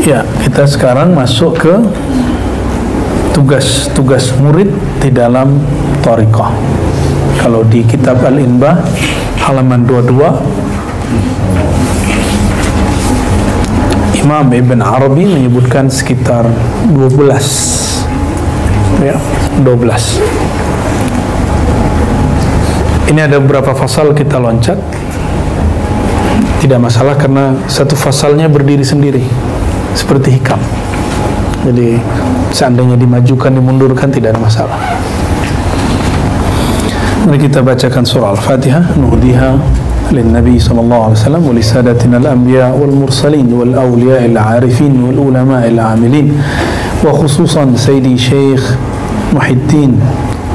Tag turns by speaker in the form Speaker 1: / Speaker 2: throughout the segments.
Speaker 1: Ya, kita sekarang masuk ke tugas murid di dalam thariqah. Kalau di kitab Al-Inbah halaman 22, Imam Ibn Arabi menyebutkan sekitar 12, ya, 12. Ini ada beberapa fasal, kita loncat, tidak masalah karena satu fasalnya berdiri sendiri seperti hikam. Jadi seandainya dimajukan, dimundurkan, tidak ada masalah. Mari kita bacakan surah Al-Fatihah. Nuhdiha للنبي صلى الله عليه وسلم ولسادتنا الأنبياء والمرسلين والأولياء العارفين والعلماء العاملين وخصوصا سيدي شيخ محي الدين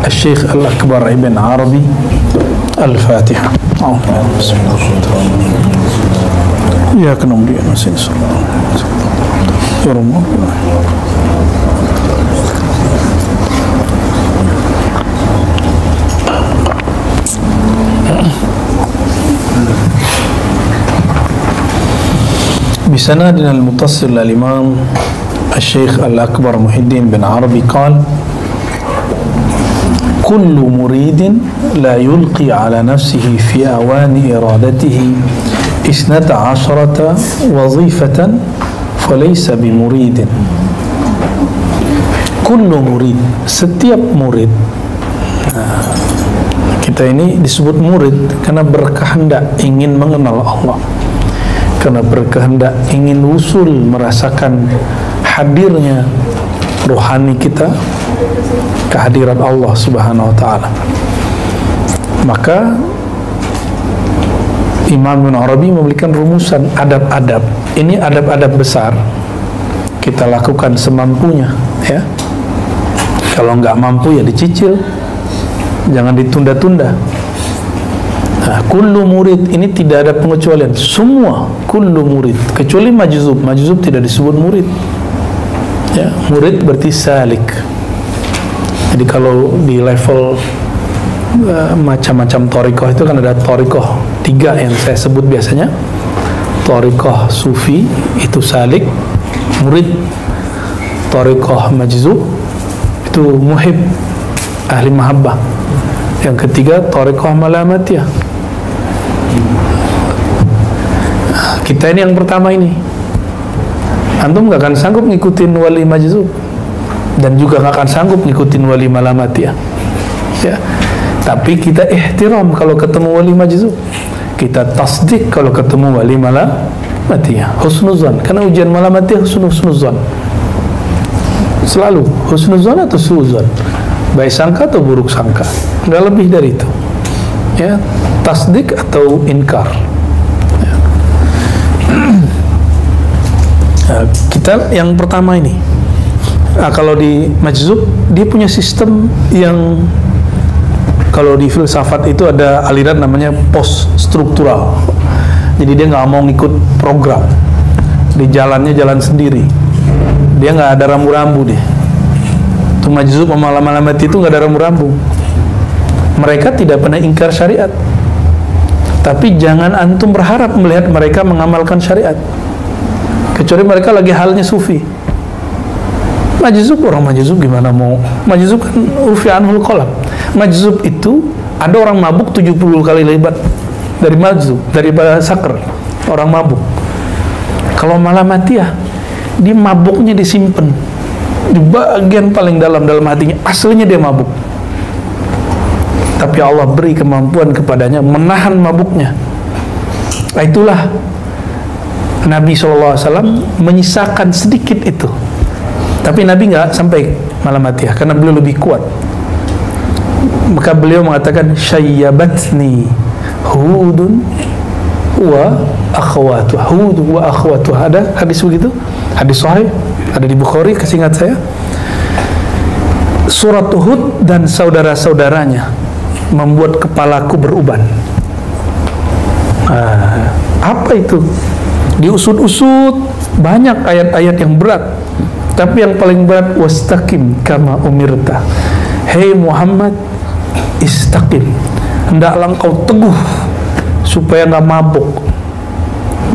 Speaker 1: الشيخ الأكبر ابن عربي. الفاتحة. بسم الله الرحمن الرحيم. إياك نعبد وإياك نستعين بسندنا المتصل للإمام الشيخ الأكبر محي الدين بن عربي قال: كل مريد لا يلقي على نفسه في أوان إرادته 12 وظيفة فليس بمريد. كل مريد, setiap murid. Kita ini disebut murid karena berkehendak ingin mengenal Allah, karena berkehendak ingin wusul, merasakan hadirnya rohani kita, kehadiran Allah Subhanahu wa ta'ala. Maka Imam Ibn Arabi memberikan rumusan adab-adab. Ini adab-adab besar, kita lakukan semampunya, ya. Kalau nggak mampu ya dicicil, jangan ditunda-tunda. Nah, kullu murid ini tidak ada pengecualian, semua kullu murid, kecuali majzub. Majzub tidak disebut murid, ya. Murid berarti salik. Jadi kalau di level macam-macam thariqah itu kan ada thariqah 3 yang saya sebut biasanya. Thariqah sufi itu salik, murid. Thariqah majzub itu muhib, ahli mahabbah. Yang ketiga thariqah malamatiyah. Kita ini yang pertama ini. Antum gak akan sanggup ngikutin wali majzub, dan juga gak akan sanggup ngikutin wali malamatiyah, ya. Tapi kita ihtiram kalau ketemu wali majzub, kita tasdik kalau ketemu wali malamatiyah, husnuzan. Karena ujian malamatiyah husnuzan, selalu husnuzan atau suuzan, baik sangka atau buruk sangka, nggak lebih dari itu, ya. Tasdik atau inkar, ya. Nah, kita yang pertama ini. Nah, kalau di majzub dia punya sistem yang, kalau di filsafat itu ada aliran namanya post struktural. Jadi dia nggak mau ngikut program, di jalannya jalan sendiri, dia nggak ada rambu-rambu deh. Itu majzub sama malamat itu nggak ada rambu-rambu. Mereka tidak pernah ingkar syariat, tapi jangan antum berharap melihat mereka mengamalkan syariat, kecuali mereka lagi halnya sufi. Majzub, orang majzub gimana mau? Majzub kan urfi anhul qalam. Majzub itu ada orang mabuk 70 kali lipat dari majzub, daripada sakr, orang mabuk. Kalau malamatiyah, dia mabuknya disimpan di bagian paling dalam hatinya, aslinya dia mabuk, tapi Allah beri kemampuan kepadanya menahan mabuknya. Nah, itulah Nabi SAW menyisakan sedikit itu, tapi Nabi nggak sampai malamatiyah karena beliau lebih kuat. Maka beliau mengatakan syayyabatni Hudun wa akhwatuha. Hud wa akhwatuha, ada hadis begitu, hadis sahih, ada di Bukhari, kesingat saya. Surat Hud dan saudara-saudaranya membuat kepalaku beruban. Apa itu? Diusut-usut, banyak ayat-ayat yang berat, tapi yang paling berat wastaqim kama umirta. Hei Muhammad, istaqim, hendaklah engkau teguh supaya nggak mabuk,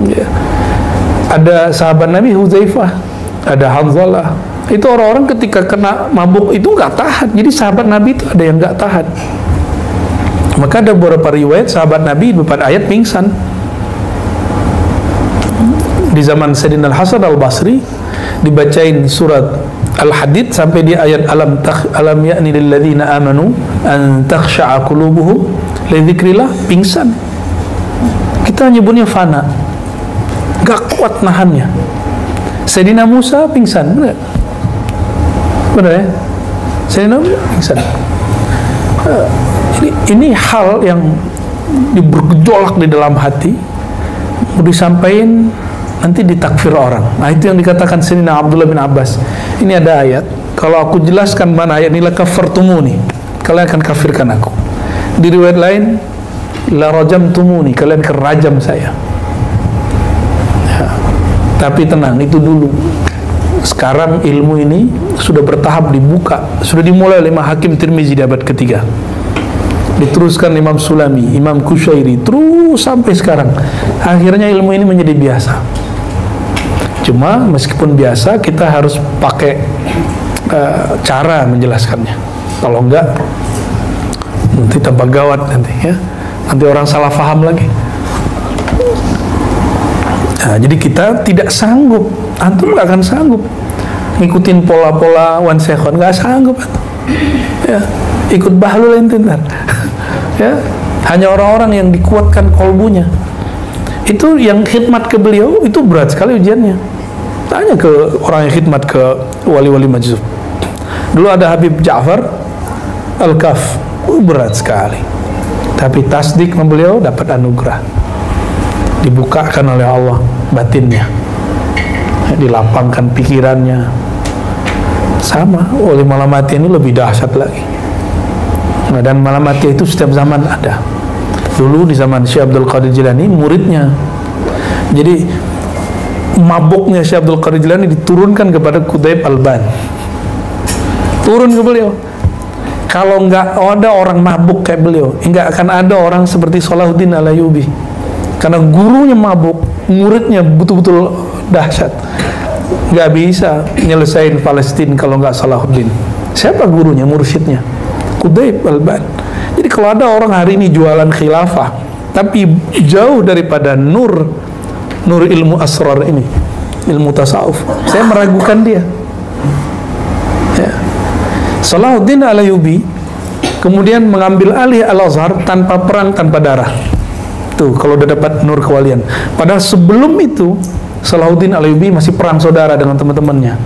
Speaker 1: ya. Ada sahabat Nabi Hudzaifah, ada Hanzalah. Itu orang-orang ketika kena mabuk itu nggak tahan. Jadi sahabat Nabi itu ada yang nggak tahan. Maka ada beberapa riwayat sahabat Nabi beberapa ayat pingsan. Di zaman Sayyidina Al-Hasan Al-Basri dibacain surat Al-Hadid sampai di ayat alam ya'ni lil ladzina amanu an takhsha'a qulubuhum li dzikrillah, pingsan. Kita nyebutnya fana, gak kuat nahannya. Sayyidina Musa pingsan, benar ya? Sayyidina Musa pingsan. Ini hal yang bergejolak di dalam hati, mau disampaikan nanti ditakfir orang. Nah, itu yang dikatakan Sayyidina Abdullah bin Abbas. Ini ada ayat, kalau aku jelaskan mana ayat ini, la kafartumuni, kalian akan kafirkan aku. Di riwayat lain, la rajamtumuni, kalian akan rajam saya. Ya. Tapi tenang, itu dulu. Sekarang ilmu ini sudah bertahap dibuka, sudah dimulai oleh Imam Hakim Tirmizi di abad ketiga, diteruskan Imam Sulami, Imam Kusyairi, terus sampai sekarang. Akhirnya ilmu ini menjadi biasa. Cuma meskipun biasa, kita harus pakai cara menjelaskannya. Kalau enggak, nanti tambah gawat nanti ya. Nanti orang salah paham lagi. Nah, jadi kita tidak sanggup, antum nggak akan sanggup ngikutin pola-pola Wan Sekhon, nggak sanggup. Ya, ikut Bahlul ente ntar. Ya, hanya orang-orang yang dikuatkan kolbunya. Itu yang khidmat ke beliau itu berat sekali ujiannya. Tanya ke orang yang khidmat ke wali-wali majzub. Dulu ada Habib Ja'far Al-Kaf, berat sekali. Tapi tasdik beliau dapat anugerah, dibukakan oleh Allah batinnya, dilapangkan pikirannya. Sama oleh malam mati ini lebih dahsyat lagi. Nah, dan malam mati itu setiap zaman ada. Dulu di zaman Syekh Abdul Qadir Jilani, muridnya, jadi mabuknya Syekh Abdul Qadir Jilani diturunkan kepada Quthaib Alban, turun ke beliau. Kalau nggak ada orang mabuk kayak beliau, nggak akan ada orang seperti Salahuddin Al-Ayyubi. Karena gurunya mabuk, muridnya betul-betul dahsyat. Nggak bisa nyelesain Palestina kalau nggak Salahuddin. Siapa gurunya, mursyidnya? Quthaib Alban. Jadi kalau ada orang hari ini jualan khilafah, tapi jauh daripada nur ilmu asrar ini, ilmu tasawuf, saya meragukan dia. Ya. Salahuddin Al-Ayyubi kemudian mengambil alih Al-Azhar tanpa perang, tanpa darah. Tuh, kalau udah dapat nur kewalian. Padahal sebelum itu Salahuddin Al-Ayyubi masih perang saudara dengan teman-temannya.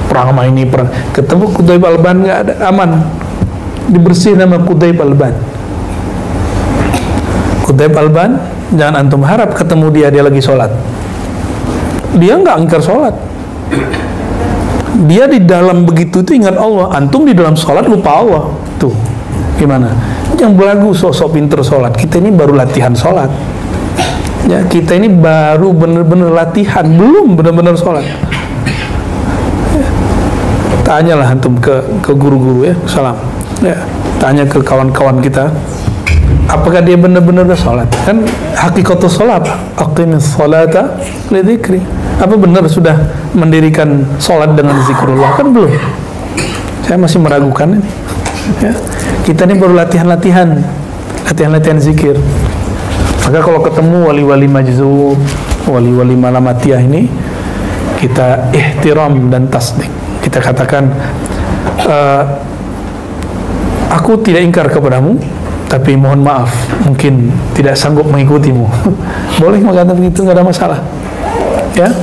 Speaker 1: Perang sama ini, perang. Ketemu Quthaib Alban, nggak ada, aman. Dibersihin nama Quthaib Alban. Quthaib Alban, jangan antum harap ketemu dia lagi sholat. Dia nggak ingkar sholat. Dia di dalam begitu itu ingat Allah. Antum di dalam sholat lupa Allah. Tuh, gimana? Yang belagu sosok pinter sholat. Kita ini baru latihan sholat. Ya, kita ini baru bener-bener latihan, belum bener-bener sholat. Ya. Tanyalah antum ke guru-guru ya, salam. Ya, tanya ke kawan-kawan kita, apakah dia benar-benar sholat? Kan hakikatus sholat, aqimis sholata li dzikri. Apa benar sudah mendirikan sholat dengan zikrullah? Kan belum. Saya masih meragukan ini. Ya. Kita ini baru latihan zikir. Maka kalau ketemu wali-wali majzub, wali-wali malamatiyah ini, kita ihtiram dan tasdik. Kita katakan, aku tidak ingkar kepadamu, tapi mohon maaf, mungkin tidak sanggup mengikutimu. Boleh mengatakan begitu, nggak ada masalah. Ya.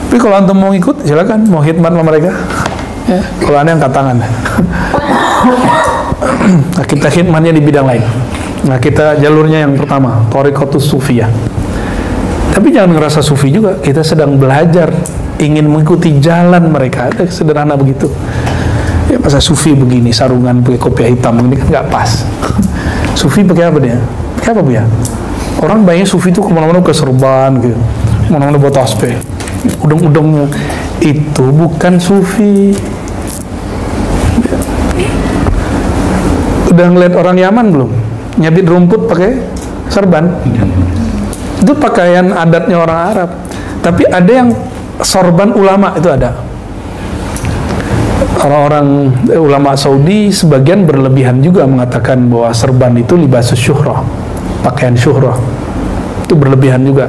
Speaker 1: Tapi kalau antum mau ikut, silakan. Mau khidmat sama mereka. Ya. Kalau anda angkat tangan. Nah, kita khidmatnya di bidang lain. Nah, kita jalurnya yang pertama, Thariqatus Sufiyah. Tapi jangan ngerasa sufi juga. Kita sedang belajar, ingin mengikuti jalan mereka. Ada sederhana begitu. Ya, masa sufi begini, sarungan pakai kopiah hitam, ini kan nggak pas. Sufi pakai apa dia? Pakai apa ya? Orang banyak sufi itu kemana-mana ke serban gitu, kemana-mana buat tasbih, udeng-udengnya. Itu bukan sufi. Udah ngeliat orang Yaman belum? Nyabit rumput pakai serban. Itu pakaian adatnya orang Arab. Tapi ada yang sorban ulama, itu ada. Orang-orang ulama Saudi sebagian berlebihan juga mengatakan bahwa serban itu libasus syuhrah, pakaian syuhrah. Itu berlebihan juga.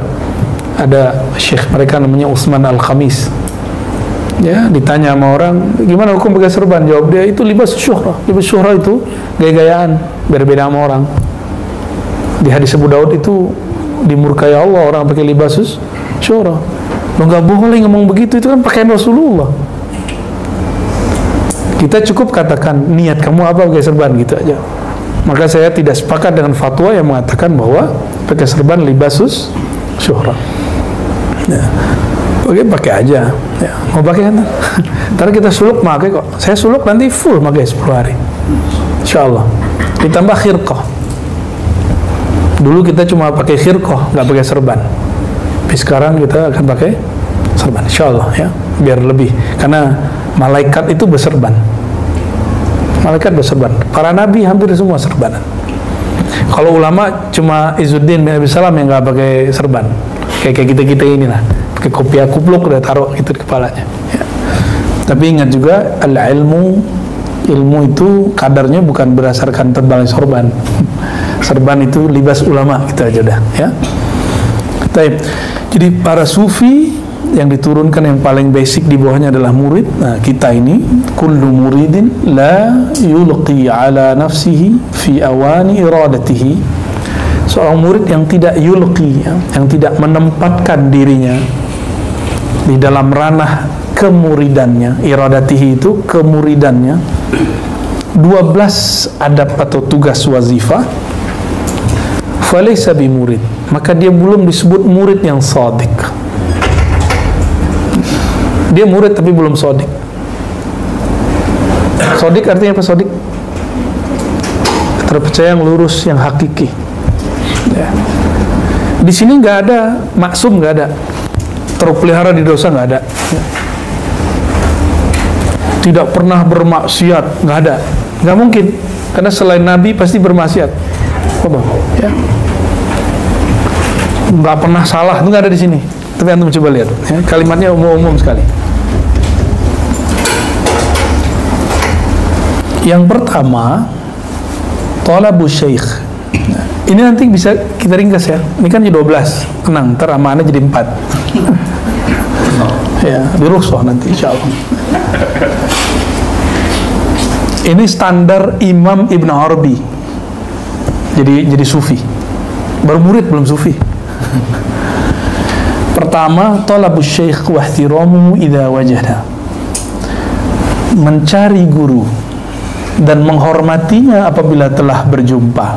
Speaker 1: Ada syekh mereka namanya Utsman Al-Khamis. Ya, ditanya sama orang, gimana hukum pakai serban? Jawab dia, itu libas syuhrah. Libas syuhrah itu gaya-gayaan, berbeda sama orang. Di hadis Abu Daud itu dimurkai Allah orang pakai libasus syuhrah. Lo nggak boleh ngomong begitu, itu kan pakaian Rasulullah. Kita cukup katakan niat kamu apa pakai serban, gitu aja. Maka saya tidak sepakat dengan fatwa yang mengatakan bahwa pakai serban libasus syuhrah. Ya. Oke, pakai aja. Ya, mau pakai kan? Ntar kita suluk pakai kok. Saya suluk nanti full pakai 10 hari. Insyaallah. Ditambah khirqah. Dulu kita cuma pakai khirqah, nggak pakai serban. Tapi sekarang kita akan pakai serban, insyaallah ya, biar lebih. Karena malaikat itu berserban. Malaikat berserban. Para nabi hampir semua serbanan. Kalau ulama cuma Izzuddin bin Abi Salam yang nggak pakai serban. Kayak kita ini lah, pakai kopiah kupluk udah taruh gitu di kepalanya. Ya. Tapi ingat juga ilmu itu kadarnya bukan berdasarkan tebalnya sorban. Serban itu libas ulama, gitu aja dah. Ya. Jadi para sufi yang diturunkan yang paling basic di bawahnya adalah murid. Nah, kita ini kullu muridin la yulqi ala nafsihi fi awani iradatihi. Seorang murid yang tidak yulqi, ya, yang tidak menempatkan dirinya di dalam ranah kemuridannya. Iradatihi itu kemuridannya. 12 adab atau tugas wazifah. Falaysa bimurid, maka dia belum disebut murid yang shadiq. Dia murid tapi belum shadiq. Shadiq artinya apa? Shadiq terpercaya, yang lurus, yang hakiki. Ya. Di sini nggak ada maksum, nggak ada terpelihara di dosa, nggak ada. Ya. Tidak pernah bermaksiat, nggak ada, nggak mungkin, karena selain Nabi pasti bermaksiat. Ya. Nggak pernah salah, itu nggak ada di sini. Tapi antum coba lihat, ya, kalimatnya umum-umum sekali. Yang pertama, talabus syekh. Nah, ini nanti bisa kita ringkas ya. Ini kan jadi 12, tenang, ntar amanah jadi 4. Ya, dirukshoh nanti insyaallah. Ini standar Imam Ibn Arabi. Jadi sufi. Baru murid belum sufi. Pertama, talabus syekh wa ihtiramuhu idza wajada. Mencari guru dan menghormatinya apabila telah berjumpa.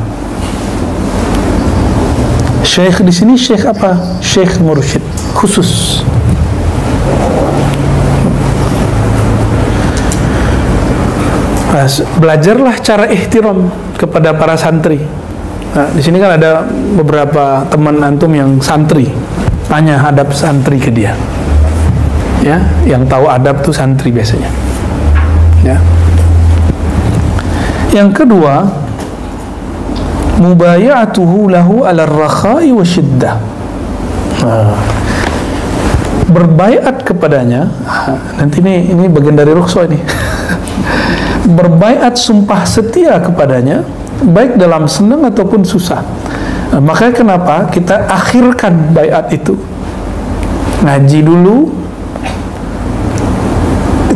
Speaker 1: Syekh di sini syekh apa? Syekh mursyid khusus. Belajarlah cara ihtiram kepada para santri. Nah, di sini kan ada beberapa teman antum yang santri. Tanya adab santri ke dia. Ya, yang tahu adab tuh santri biasanya. Ya. Yang kedua, mubaya'atuhu lahu 'ala ar-rakha'i wa syiddah. Berbaiat kepadanya. Nanti ini bagian dari rukhsah ini. Berbaiat, sumpah setia kepadanya, baik dalam senang ataupun susah. Nah, makanya kenapa kita akhirkan baiat itu, ngaji dulu,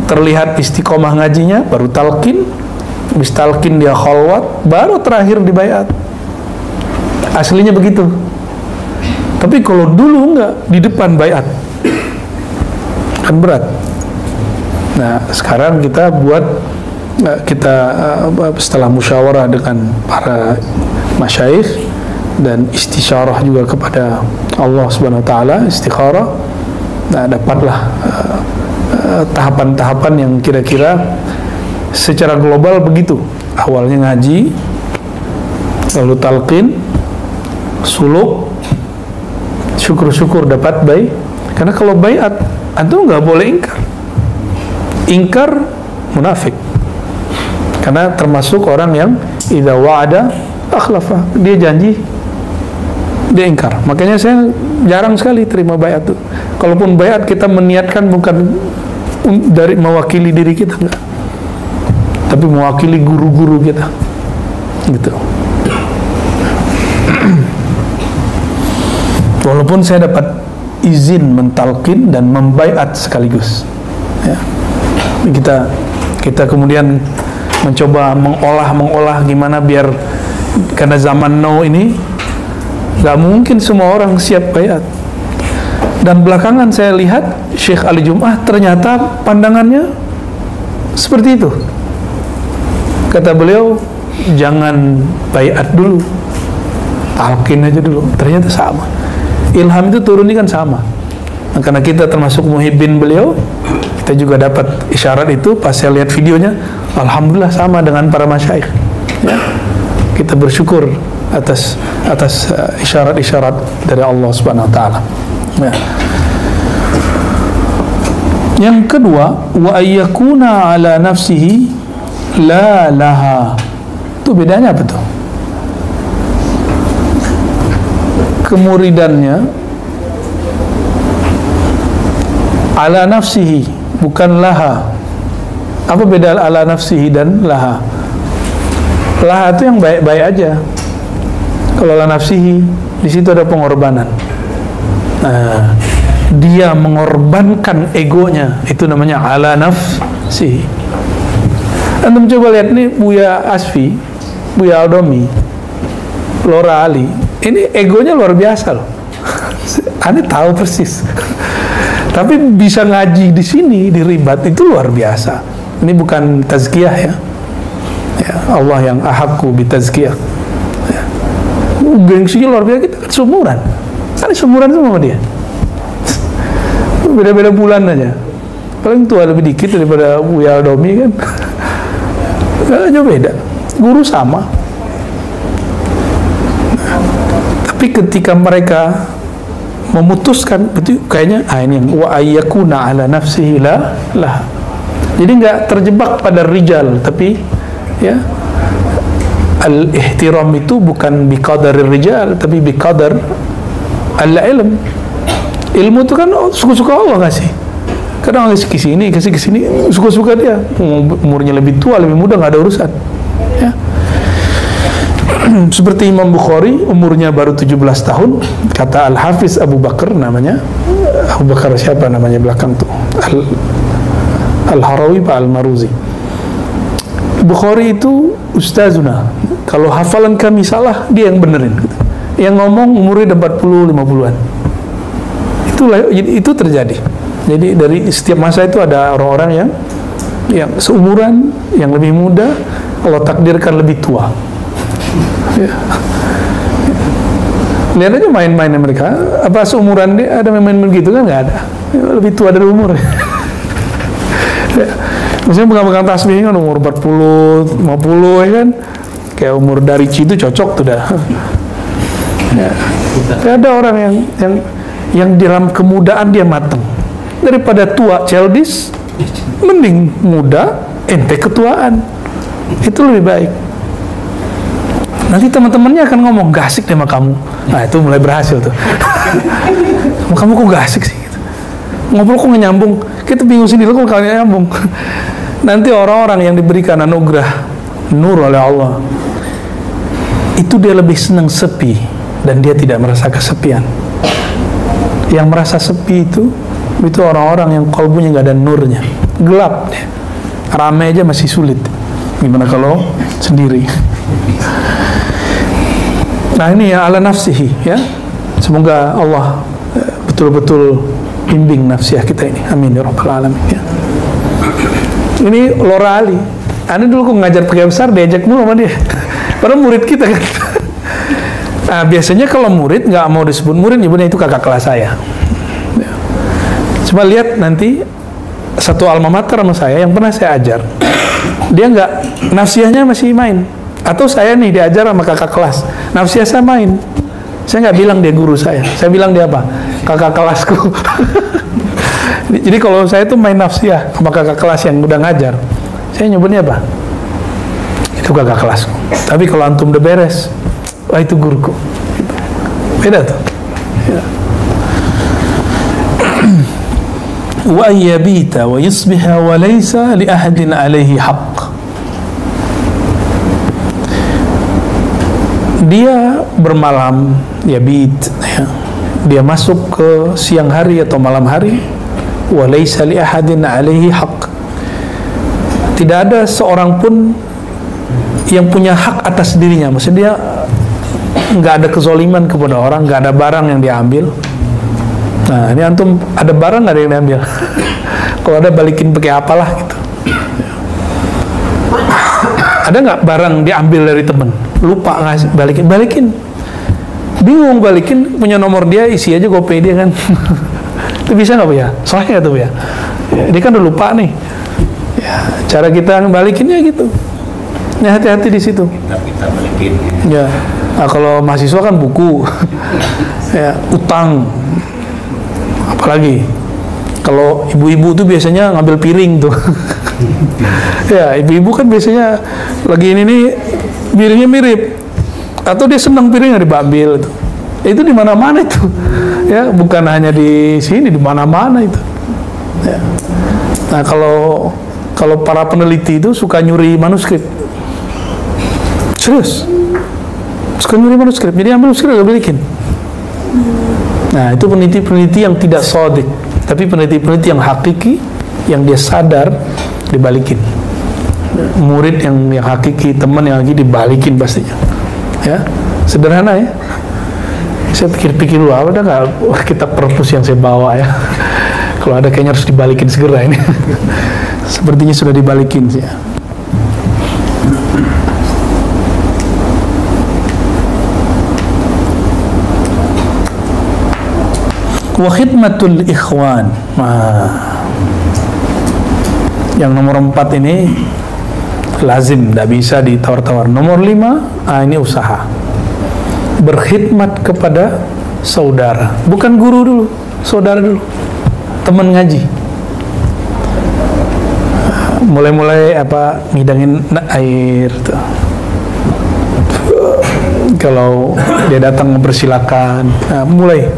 Speaker 1: terlihat istiqomah ngajinya, baru talqin, habis talqin dia khalwat, baru terakhir di baiat. Aslinya begitu. Tapi kalau dulu enggak, di depan baiat kan berat. Nah, sekarang kita setelah musyawarah dengan para masyayikh dan istisyarah juga kepada Allah Subhanahu wa taala, istikharah, nah dapatlah tahapan-tahapan yang kira-kira secara global begitu. Awalnya ngaji, lalu talqin, suluk, syukur-syukur dapat baik. Karena kalau baiat antum nggak boleh ingkar munafik. Karena termasuk orang yang idza wa'ada akhlafa, dia janji dia ingkar. Makanya saya jarang sekali terima bayat tuh. Kalaupun bayat kita meniatkan bukan dari mewakili diri kita, enggak, tapi mewakili guru-guru kita, gitu. Walaupun saya dapat izin mentalkin dan membayat sekaligus, ya. Kita kemudian mencoba mengolah gimana biar, karena zaman now ini nggak mungkin semua orang siap bayat. Dan belakangan saya lihat Syekh Ali Jum'ah ternyata pandangannya seperti itu. Kata beliau, jangan bayat dulu, talqin aja dulu. Ternyata sama. Ilham itu turun ini kan sama. Nah, karena kita termasuk muhibbin beliau, kita juga dapat isyarat itu. Pas saya lihat videonya, alhamdulillah sama dengan para masyayikh, ya. Kita bersyukur atas isyarat-isyarat dari Allah Subhanahu wa taala, ya. Yang kedua, wa ayyakuna ala nafsihi la laha. Itu bedanya apa tuh? Kemuridannya ala nafsihi, bukan laha. Apa beda ala nafsihi dan laha? Laha itu yang baik-baik aja. Kalau ala nafsihi, di situ ada pengorbanan. Nah, dia mengorbankan egonya, itu namanya ala nafsihi. Antum coba lihat nih Buya Asfi, Buya Aldomi, Lora Ali, ini egonya luar biasa loh. Ane tahu persis. Tapi bisa ngaji di sini, di Ribat, itu luar biasa. Ini bukan tazkiyah, ya. Ya, Allah yang ahakku bitazkiyah. Ya. Gengsinya luar biasa, kita kan seumuran. Kan seumuran sama dia. Beda-beda bulan aja. Paling tua lebih dikit daripada Buya Aldomi kan. Gak jauh beda. Guru sama. Tapi ketika mereka memutuskan, itu kayaknya ini yang wa ayyakuna ala nafsihi la lah. Jadi nggak terjebak pada rijal, tapi ya al-ihtiram itu bukan biqadar rijal, tapi biqadar al-ilm. Ilmu itu kan suka-suka Allah ngasih. Kadang ngasih ke sini, suka-suka dia. Umurnya lebih tua, lebih muda, nggak ada urusan, ya. Seperti Imam Bukhari, umurnya baru 17 tahun, kata Al-Hafiz Abu Bakar namanya. Abu Bakar siapa namanya belakang tuh? Al-Harawi Pak Al-Maruzi. Bukhari itu ustazuna. Kalau hafalan kami salah, dia yang benerin. Yang ngomong umurnya 40, 50-an. Itu terjadi. Jadi dari setiap masa itu ada orang-orang yang seumuran, yang lebih muda, Allah takdirkan lebih tua. Ya. Lihat aja main-main mereka, apa seumuran dia ada main-main begitu kan? Nggak ada, lebih tua dari umur. Ya. Misalnya pegang-pegang tasbih kan umur 40, 50 ya kan, kayak umur dari itu cocok tuh dah. Ya. Ada orang yang di dalam kemudaan dia matang, daripada tua childish, mending muda ente ketuaan, itu lebih baik. Nanti teman-temannya akan ngomong, gak asik deh sama kamu. Nah itu mulai berhasil tuh. Sama kamu kok gak asik sih gitu. Ngobrol kok gak nyambung. Kita bingung sendiri kok gak nyambung. Nanti orang-orang yang diberikan anugerah nur oleh Allah, itu dia lebih senang sepi, dan dia tidak merasa kesepian. Yang merasa sepi itu orang-orang yang kalbunya gak ada nurnya, gelap deh. Ramai aja masih sulit, gimana kalau sendiri. Nah ini ya ala nafsihi, ya. Semoga Allah betul-betul bimbing nafsiyah kita ini. Amin ya rabbal alamin, ya. Ini Lora Ali. Ane dulu kok ngajar pakai besar, diajak mulu sama dia. Padahal murid kita kan. Nah biasanya kalau murid nggak mau disebut murid, nyebutnya itu kakak kelas saya. Ya. Coba lihat nanti satu alma mater sama saya yang pernah saya ajar. Dia nggak, nafsiyahnya masih main. Atau saya nih diajar sama kakak kelas, nafsiyah saya main. Saya nggak bilang dia guru saya bilang dia apa? Kakak kelasku. Jadi kalau saya tuh main nafsiyah sama kakak kelas yang udah ngajar, saya nyebutnya apa? Itu kakak kelasku. Tapi kalau antum udah beres, wah itu guruku. Beda tuh. Ya. Wa yabita wa yusbiha wa laysa li ahadin alaihi haqq. Dia bermalam, yabit, ya. Dia masuk ke siang hari atau malam hari, wa laysa li ahadin alaihi haqq. Tidak ada seorang pun yang punya hak atas dirinya. Maksudnya dia nggak ada kezoliman kepada orang, nggak ada barang yang diambil. Nah, ini antum ada barang nggak ada yang diambil? Kalau ada balikin pakai apalah gitu. Ada nggak barang diambil dari temen? Lupa ngasih, balikin. Bingung balikin, punya nomor dia, isi aja GoPay dia kan. Itu bisa nggak Bu ya? Soalnya tuh ya. Dia kan udah lupa nih. Ya, cara kita balikinnya gitu. Ya, hati-hati di situ.
Speaker 2: Kita balikin.
Speaker 1: Ya. Nah, kalau mahasiswa kan buku, ya, utang. Apalagi kalau ibu-ibu tuh biasanya ngambil piring tuh. Ya, ibu-ibu kan biasanya lagi ini nih piringnya mirip, atau dia senang piringnya diambil itu. Itu di mana-mana itu. Ya, bukan hanya di sini, di mana-mana itu. Ya. Nah, kalau para peneliti itu suka nyuri manuskrip. Serius. Suka nyuri manuskrip. Jadi ambil manuskrip gak balikin. Nah, itu peneliti-peneliti yang tidak sodik, tapi peneliti-peneliti yang hakiki, yang dia sadar, dibalikin. Murid yang hakiki, teman yang hakiki, dibalikin pastinya. Ya, sederhana ya. Saya pikir-pikir dulu, ada nggak kitab perpus yang saya bawa ya? Kalau ada kayaknya harus dibalikin segera ini. Sepertinya sudah dibalikin sih ya. Wa khidmatul ikhwan. Nah, yang nomor 4 ini lazim, tidak bisa ditawar-tawar. Nomor 5, ini usaha. Berkhidmat kepada saudara. Bukan guru dulu, saudara dulu. Teman ngaji. Mulai-mulai ngidangin air tuh. Kalau dia datang mempersilakan, mulai.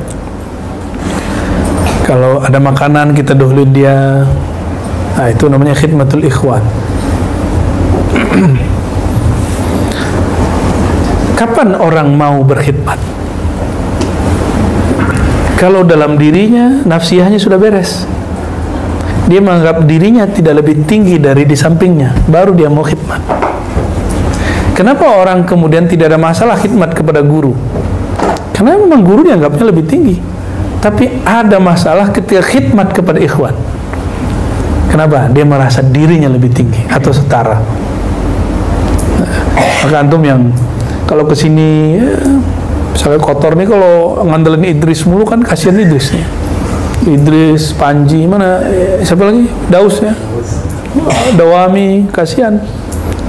Speaker 1: Kalau ada makanan kita dahuluin dia. Nah, itu namanya khidmatul ikhwan. Kapan orang mau berkhidmat? Kalau dalam dirinya nafsiyahnya sudah beres, dia menganggap dirinya tidak lebih tinggi dari di sampingnya, baru dia mau khidmat. Kenapa orang kemudian tidak ada masalah khidmat kepada guru? Karena memang guru dianggapnya lebih tinggi. Tapi ada masalah ketika khidmat kepada ikhwan. Kenapa? Dia merasa dirinya lebih tinggi atau setara. Maka antum yang kalau kesini misalnya kotor nih, kalau ngandelin Idris mulu kan kasihan Idris nih. Idris, Panji, mana siapa lagi? Daus ya. Dawami, kasihan.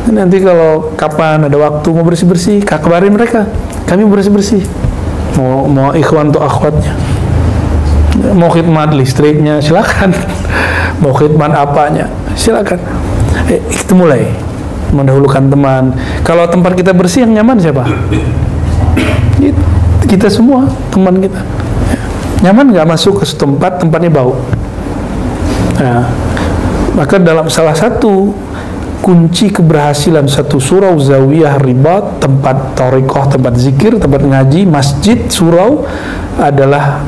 Speaker 1: Nanti kalau kapan ada waktu mau bersih-bersih, kabarin mereka. Kami bersih-bersih. Mau ikhwan atau akhwatnya. Mau khidmat listriknya silakan, mau khidmat apanya silakan. Itu mulai mendahulukan teman. Kalau tempat kita bersih, yang nyaman siapa? Kita semua, teman kita. Nyaman nggak masuk ke tempatnya bau. Nah, maka dalam salah satu kunci keberhasilan satu surau, zawiyah, ribat, tempat thariqah, tempat zikir, tempat ngaji, masjid, surau adalah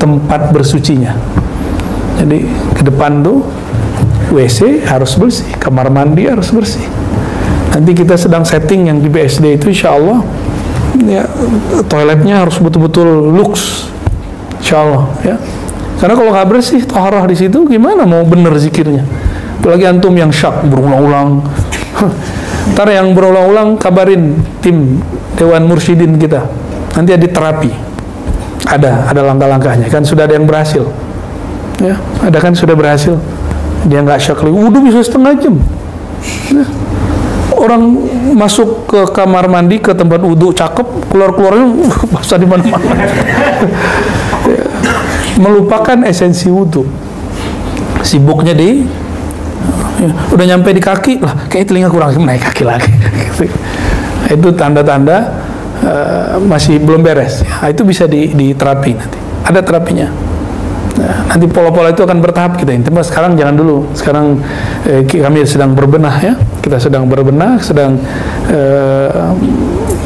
Speaker 1: tempat bersucinya. Jadi ke depan tuh WC harus bersih, kamar mandi harus bersih. Nanti kita sedang setting yang di BSD itu, insya Allah ya, toiletnya harus betul-betul lux, insya Allah ya. Karena kalau nggak bersih, taharah di situ, gimana mau bener zikirnya? Apalagi antum yang syak berulang-ulang. Ntar yang berulang-ulang kabarin tim Dewan Mursyidin kita. Nanti ada terapi. Ada langkah-langkahnya, kan sudah ada yang berhasil ya, ada kan sudah berhasil, dia nggak syak lagi, wudhu bisa setengah jam ya. Orang masuk ke kamar mandi, ke tempat wudhu cakep, keluarnya basah di mana-mana. Ya. Melupakan esensi wudhu, sibuknya di ya, udah nyampe di kaki lah, kayak telinga kurang, naik kaki lagi. Itu tanda-tanda masih belum beres. Nah, itu bisa diterapi nanti. Ada terapinya. Nah, nanti pola-pola itu akan bertahap kita. Tapi sekarang jangan dulu. Sekarang kami sedang berbenah ya. Kita sedang berbenah, sedang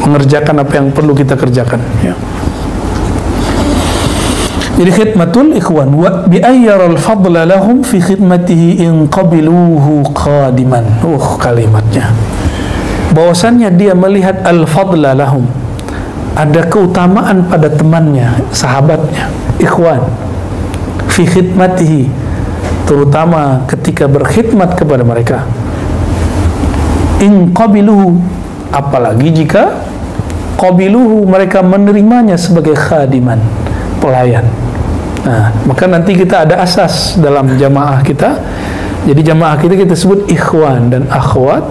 Speaker 1: mengerjakan apa yang perlu kita kerjakan. Ya. Jadi khidmatul ikhwan wa bi ayyaral fadla lahum fi khidmatihi in qabiluhu qadiman. Kalimatnya. Bahwasannya dia melihat al-fadla lahum. Ada keutamaan pada temannya, sahabatnya, ikhwan. Fi khidmatihi, terutama ketika berkhidmat kepada mereka. In qabiluhu, apalagi jika qabiluhu mereka menerimanya sebagai khadiman, pelayan. Nah, maka nanti kita ada asas dalam jamaah kita. Jadi jamaah kita sebut ikhwan dan akhwat,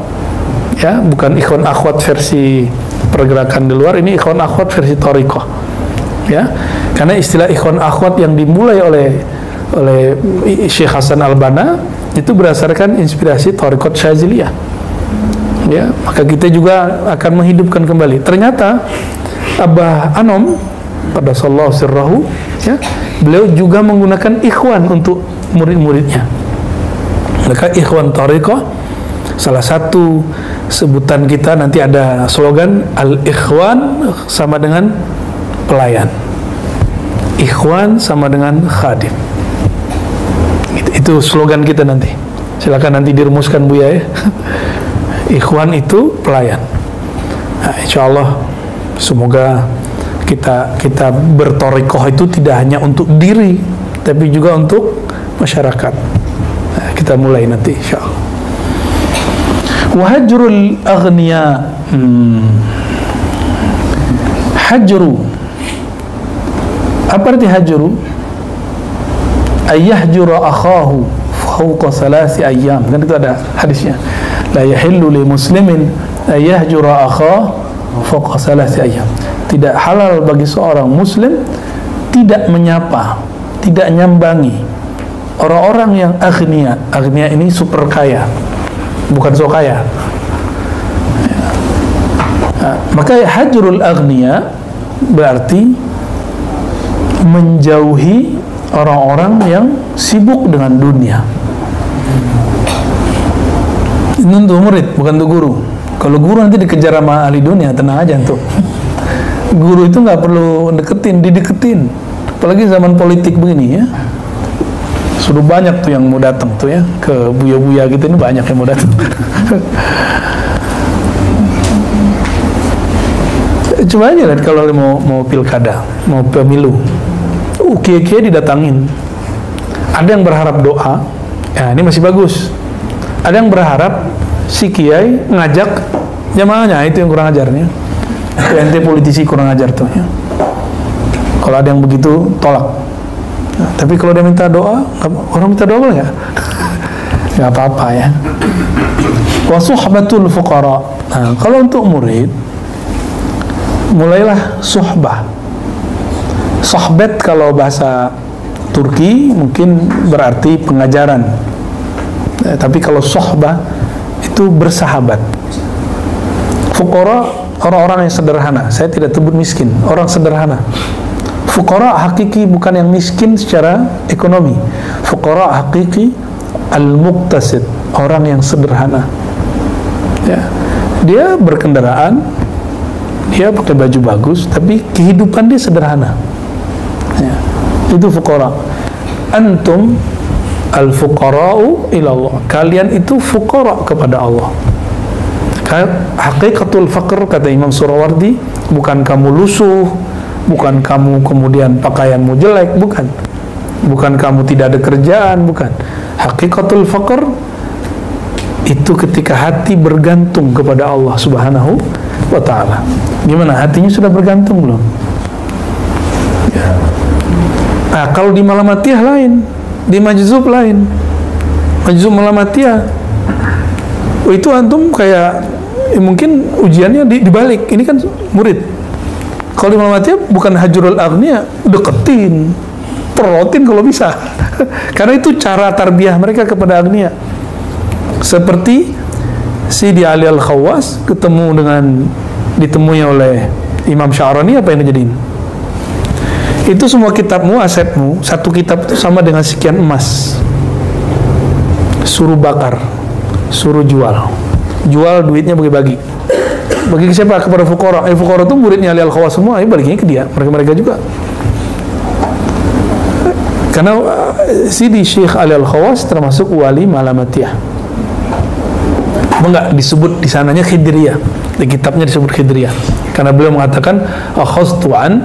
Speaker 1: ya, bukan ikhwan akhwat versi pergerakan di luar, ini ikhwan akhwat versi thariqah, ya. Karena istilah ikhwan akhwat yang dimulai oleh Syekh Hasan Al-Banna itu berdasarkan inspirasi thariqat Syaziliyah, ya. Maka kita juga akan menghidupkan kembali. Ternyata Abah Anom pada sallallahu sirrahu, ya, beliau juga menggunakan ikhwan untuk murid-muridnya. Maka ikhwan thariqah, salah satu sebutan kita nanti ada slogan al-ikhwan sama dengan pelayan, ikhwan sama dengan khadim. Itu slogan kita nanti. Silakan nanti dirumuskan Buya ya. Ikhwan itu pelayan. Nah, insyaallah semoga kita berthariqah itu tidak hanya untuk diri, tapi juga untuk masyarakat. Nah, kita mulai nanti insyaallah. Wahajrul aghniya, hajru, apa arti hajru? Ayyahjura akhahu fawqa salasi ayyam, kan itu ada hadisnya. La yahillu li muslimin ayyahjura akhahu fawqa salasi ayyam. Tidak halal bagi seorang muslim tidak menyapa, tidak nyambangi orang-orang yang aghnia. Aghnia ini super kaya, bukan so kaya. Nah, maka hajrul aghnia berarti menjauhi orang-orang yang sibuk dengan dunia. Ini untuk murid, bukan untuk guru. Kalau guru nanti dikejar sama ahli dunia, tenang aja tuh. Guru itu nggak perlu dideketin. Apalagi zaman politik begini ya. Sudah banyak tuh yang mau datang tuh ya, ke buya-buya gitu, ini banyak yang mau datang. Coba aja lihat kalau mau pilkada, mau pemilu, kiai-kiai didatangin. Ada yang berharap doa, ya ini masih bagus. Ada yang berharap si kiai ngajak jamaahnya, itu yang kurang ajarnya. Ente politisi kurang ajar tuh ya. Kalau ada yang begitu tolak. Nah, tapi kalau dia minta doa, orang minta doa boleh nggak? Nggak apa-apa ya. Wa suhbatul fuqara. Nah, kalau untuk murid, mulailah suhbah. Sohbet kalau bahasa Turki mungkin berarti pengajaran. Tapi kalau sohbah itu bersahabat. Fuqara orang-orang yang sederhana. Saya tidak sebut miskin, orang sederhana. Fuqara hakiki bukan yang miskin secara ekonomi. Fuqara hakiki al-muqtasid, orang yang sederhana. Ya. Dia berkendaraan, dia pakai baju bagus, tapi kehidupan dia sederhana. Ya. Itu fuqara. Antum al-fuqara'u ilallah. Kalian itu fuqara kepada Allah. Hakikatul faqr, kata Imam Surawardi, bukan kamu lusuh, bukan kamu kemudian pakaianmu jelek, bukan kamu tidak ada kerjaan, bukan. Hakikatul faqr itu ketika hati bergantung kepada Allah Subhanahu wa ta'ala. Gimana, hatinya sudah bergantung belum? Ya. Nah, kalau di Malamatiyah lain, di Majzub lain. Majzub Malamatiyah itu antum kayak mungkin ujiannya dibalik. Ini kan murid. Kalau di Malamatiyah bukan hajrul aghnia, deketin, perotin kalau bisa. Karena itu cara tarbiyah mereka kepada aghnia. Seperti Sidi Ali Al-Khawas ditemui oleh Imam Sya'rani apa yang dijadiin? Itu semua kitabmu, asetmu, satu kitab itu sama dengan sekian emas. Suruh bakar, suruh jual. Jual, duitnya bagi-bagi. Bagi siapa? Kepada fuqara. Fuqara itu muridnya Ali Al-Khawas semua, baliknya ke dia, mereka juga. Karena Sidi Syekh Ali Al-Khawas termasuk wali Malamatiyah. Enggak disebut di sananya Khidriyah. Di kitabnya disebut Khidriyah. Karena beliau mengatakan akhadtu an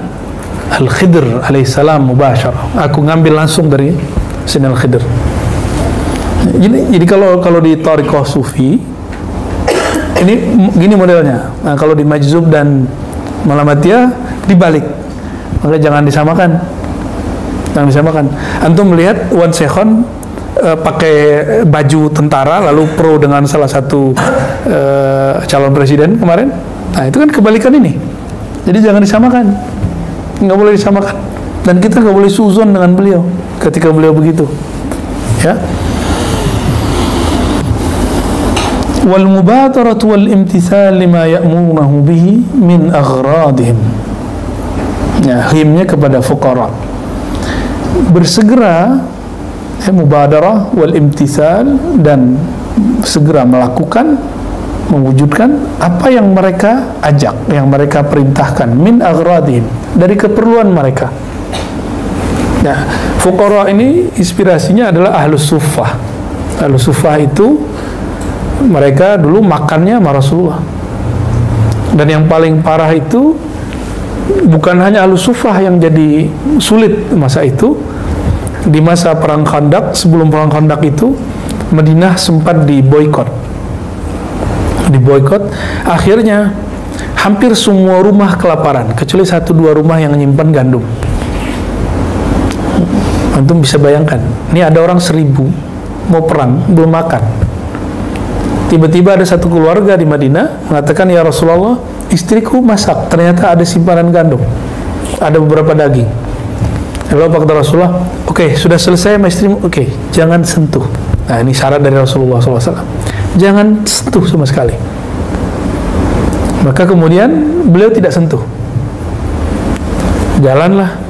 Speaker 1: Al-Khidr alaihissalam mubashar. Aku ngambil langsung dari Sayyidina Al-Khidr. Jadi kalau di Thariqah Sufi ini gini modelnya. Nah, kalau di Majzub dan Malamatiyah dibalik. Maka jangan disamakan. Jangan disamakan. Antum melihat Wan Sekhon pakai baju tentara lalu pro dengan salah satu calon presiden kemarin. Nah, itu kan kebalikan ini. Jadi jangan disamakan. Nggak boleh disamakan, dan kita nggak boleh suzon dengan beliau ketika beliau begitu, ya. Wal mubadaratu wal imtithal lima ya'murunahu bihi min aghradihim. Ya, himnya kepada fuqara. Bersegera, mubadarah wal imtithal, dan segera melakukan, mewujudkan apa yang mereka ajak, yang mereka perintahkan, min aghradihim, dari keperluan mereka. Nah, fuqara ini inspirasinya adalah ahlus suffah. Ahlus suffah itu mereka dulu makannya sama Rasulullah. Dan yang paling parah itu bukan hanya ahlus suffah yang jadi sulit masa itu. Di masa perang Khandaq, sebelum perang Khandaq itu Madinah sempat diboikot. Akhirnya hampir semua rumah kelaparan kecuali 1-2 rumah yang menyimpan gandum. Antum bisa bayangkan, ini ada orang 1000 mau perang belum makan. Tiba-tiba ada satu keluarga di Madinah mengatakan, ya Rasulullah, istriku masak, ternyata ada simpanan gandum, ada beberapa daging. Lalu apa kata Rasulullah? Oke, sudah selesai sama istrimu. Oke, jangan sentuh. Nah, ini syarat dari Rasulullah SAW. Jangan sentuh sama sekali. Maka kemudian beliau tidak sentuh. Jalanlah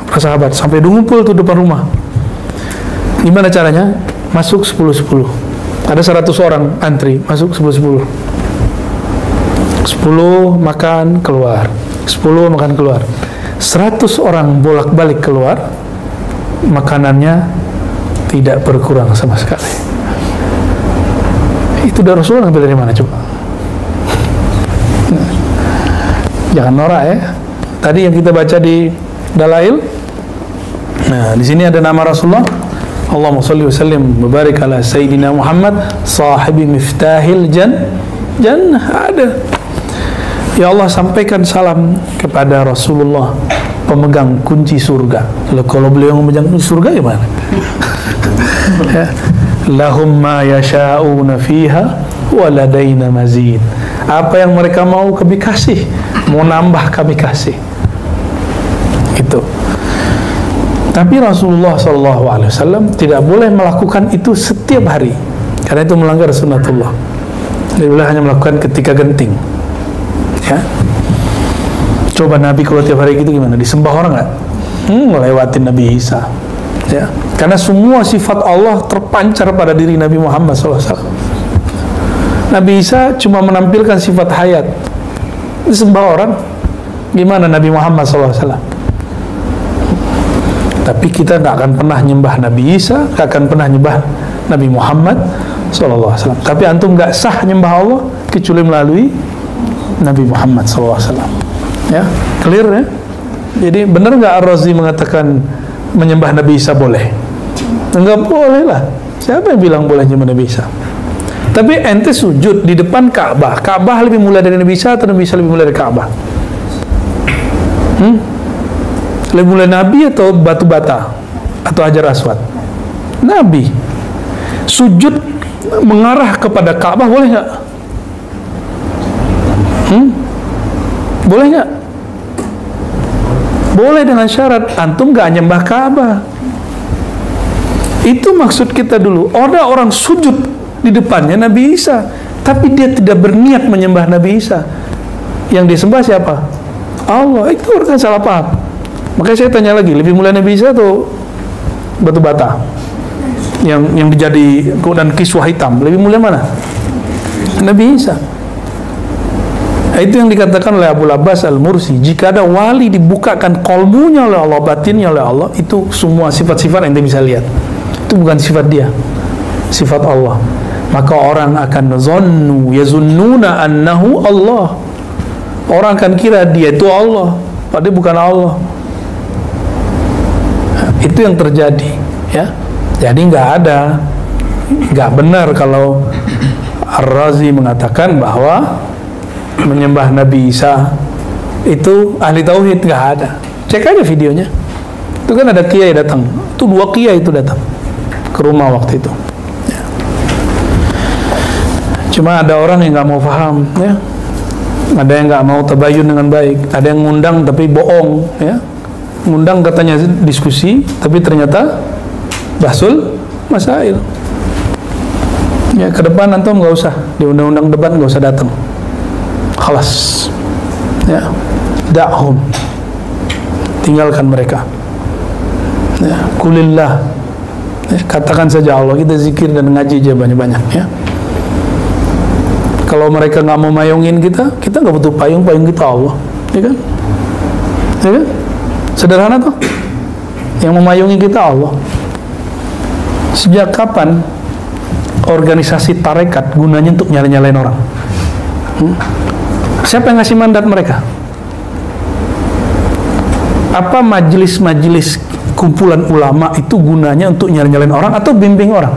Speaker 1: para sahabat sampai ngumpul tuh depan rumah. Gimana caranya? Masuk 10-10. Ada 100 orang antri, masuk 10-10. 10 makan keluar, 10 makan keluar. 100 orang bolak-balik keluar, makanannya tidak berkurang sama sekali. Itu dari Rasulullah ngambil dari mana coba? Jangan norak ya. Tadi yang kita baca di Dalail. Nah, di sini ada nama Rasulullah. Allahumma shalli wa sallim wa barik ala sayyidina Muhammad sahibi miftahil jannah. Ada. Ya Allah, sampaikan salam kepada Rasulullah, pemegang kunci surga. Lalu kalau beliau memegang kunci surga gimana? Ya. Lahum ma yasha'una fiha wa ladaina mazid. Apa yang mereka mau kami kasih, mau nambah kami kasih. Itu. Tapi Rasulullah SAW tidak boleh melakukan itu setiap hari, karena itu melanggar sunnatullah. Dia boleh hanya melakukan ketika genting. Ya. Coba Nabi kalau tiap hari gitu gimana? Disembah orang nggak? Ngelewatin Nabi Isa. Ya. Karena semua sifat Allah terpancar pada diri Nabi Muhammad SAW. Nabi Isa cuma menampilkan sifat hayat. Disembah orang, gimana Nabi Muhammad SAW? Tapi kita nggak akan pernah nyembah Nabi Isa, nggak akan pernah nyembah Nabi Muhammad SAW. Tapi antum nggak sah nyembah Allah kecuali melalui Nabi Muhammad SAW. Ya, clear ya? Jadi benar nggak Ar-Razi mengatakan menyembah Nabi Isa boleh? Enggak boleh lah. Siapa yang bilang boleh nyembah Nabi Isa? Tapi ente sujud di depan Ka'bah. Ka'bah lebih mulia dari Nabi Isa atau Nabi Isa lebih mulia dari Ka'bah? Lebih mulia Nabi atau batu bata atau Hajar Aswad? Nabi. Sujud mengarah kepada Ka'bah boleh nggak? Boleh nggak? Boleh dengan syarat antum nggak nyembah Ka'bah. Itu maksud kita dulu. Ada orang sujud di depannya Nabi Isa, tapi dia tidak berniat menyembah Nabi Isa. Yang disembah siapa? Allah. Itu orang salah paham. Makanya saya tanya lagi, lebih mulia Nabi Isa atau batu bata yang dijadi dan kiswah hitam, lebih mulia mana? Nabi Isa. Itu yang dikatakan oleh Abu Abbas Al-Mursi, jika ada wali dibukakan kolbunya oleh Allah, batinnya oleh Allah, itu semua sifat-sifat yang ente bisa lihat. Itu bukan sifat dia, sifat Allah. Maka orang akan yazunnuna annahu Allah. Orang akan kira dia itu Allah, padahal bukan Allah. Itu yang terjadi, ya. Jadi nggak benar kalau Ar-Razi mengatakan bahwa menyembah Nabi Isa itu ahli tauhid. Nggak ada. Cek aja videonya. Itu kan ada kiai datang. Itu 2 kiai itu datang ke rumah waktu itu. Ya. Cuma ada orang yang nggak mau paham, ya. Ada yang nggak mau tabayun dengan baik. Ada yang ngundang tapi bohong, ya. Ngundang katanya diskusi, tapi ternyata bahsul masail. Ya, ke depan antum nggak usah di undang-undang debat, nggak usah datang. Khalas, ya, da'hum, tinggalkan mereka. Ya, kulillah, ya, katakan saja Allah, kita zikir dan ngaji aja banyak-banyak, ya. Kalau mereka nggak mau mayungin kita nggak butuh payung kita Allah, ya kan? Ya kan? Sederhana tuh. Yang memayungi kita Allah. Sejak kapan organisasi tarekat gunanya untuk nyalain orang? Siapa yang ngasih mandat mereka? Apa majelis-majelis kumpulan ulama itu gunanya untuk nyalain orang atau bimbing orang?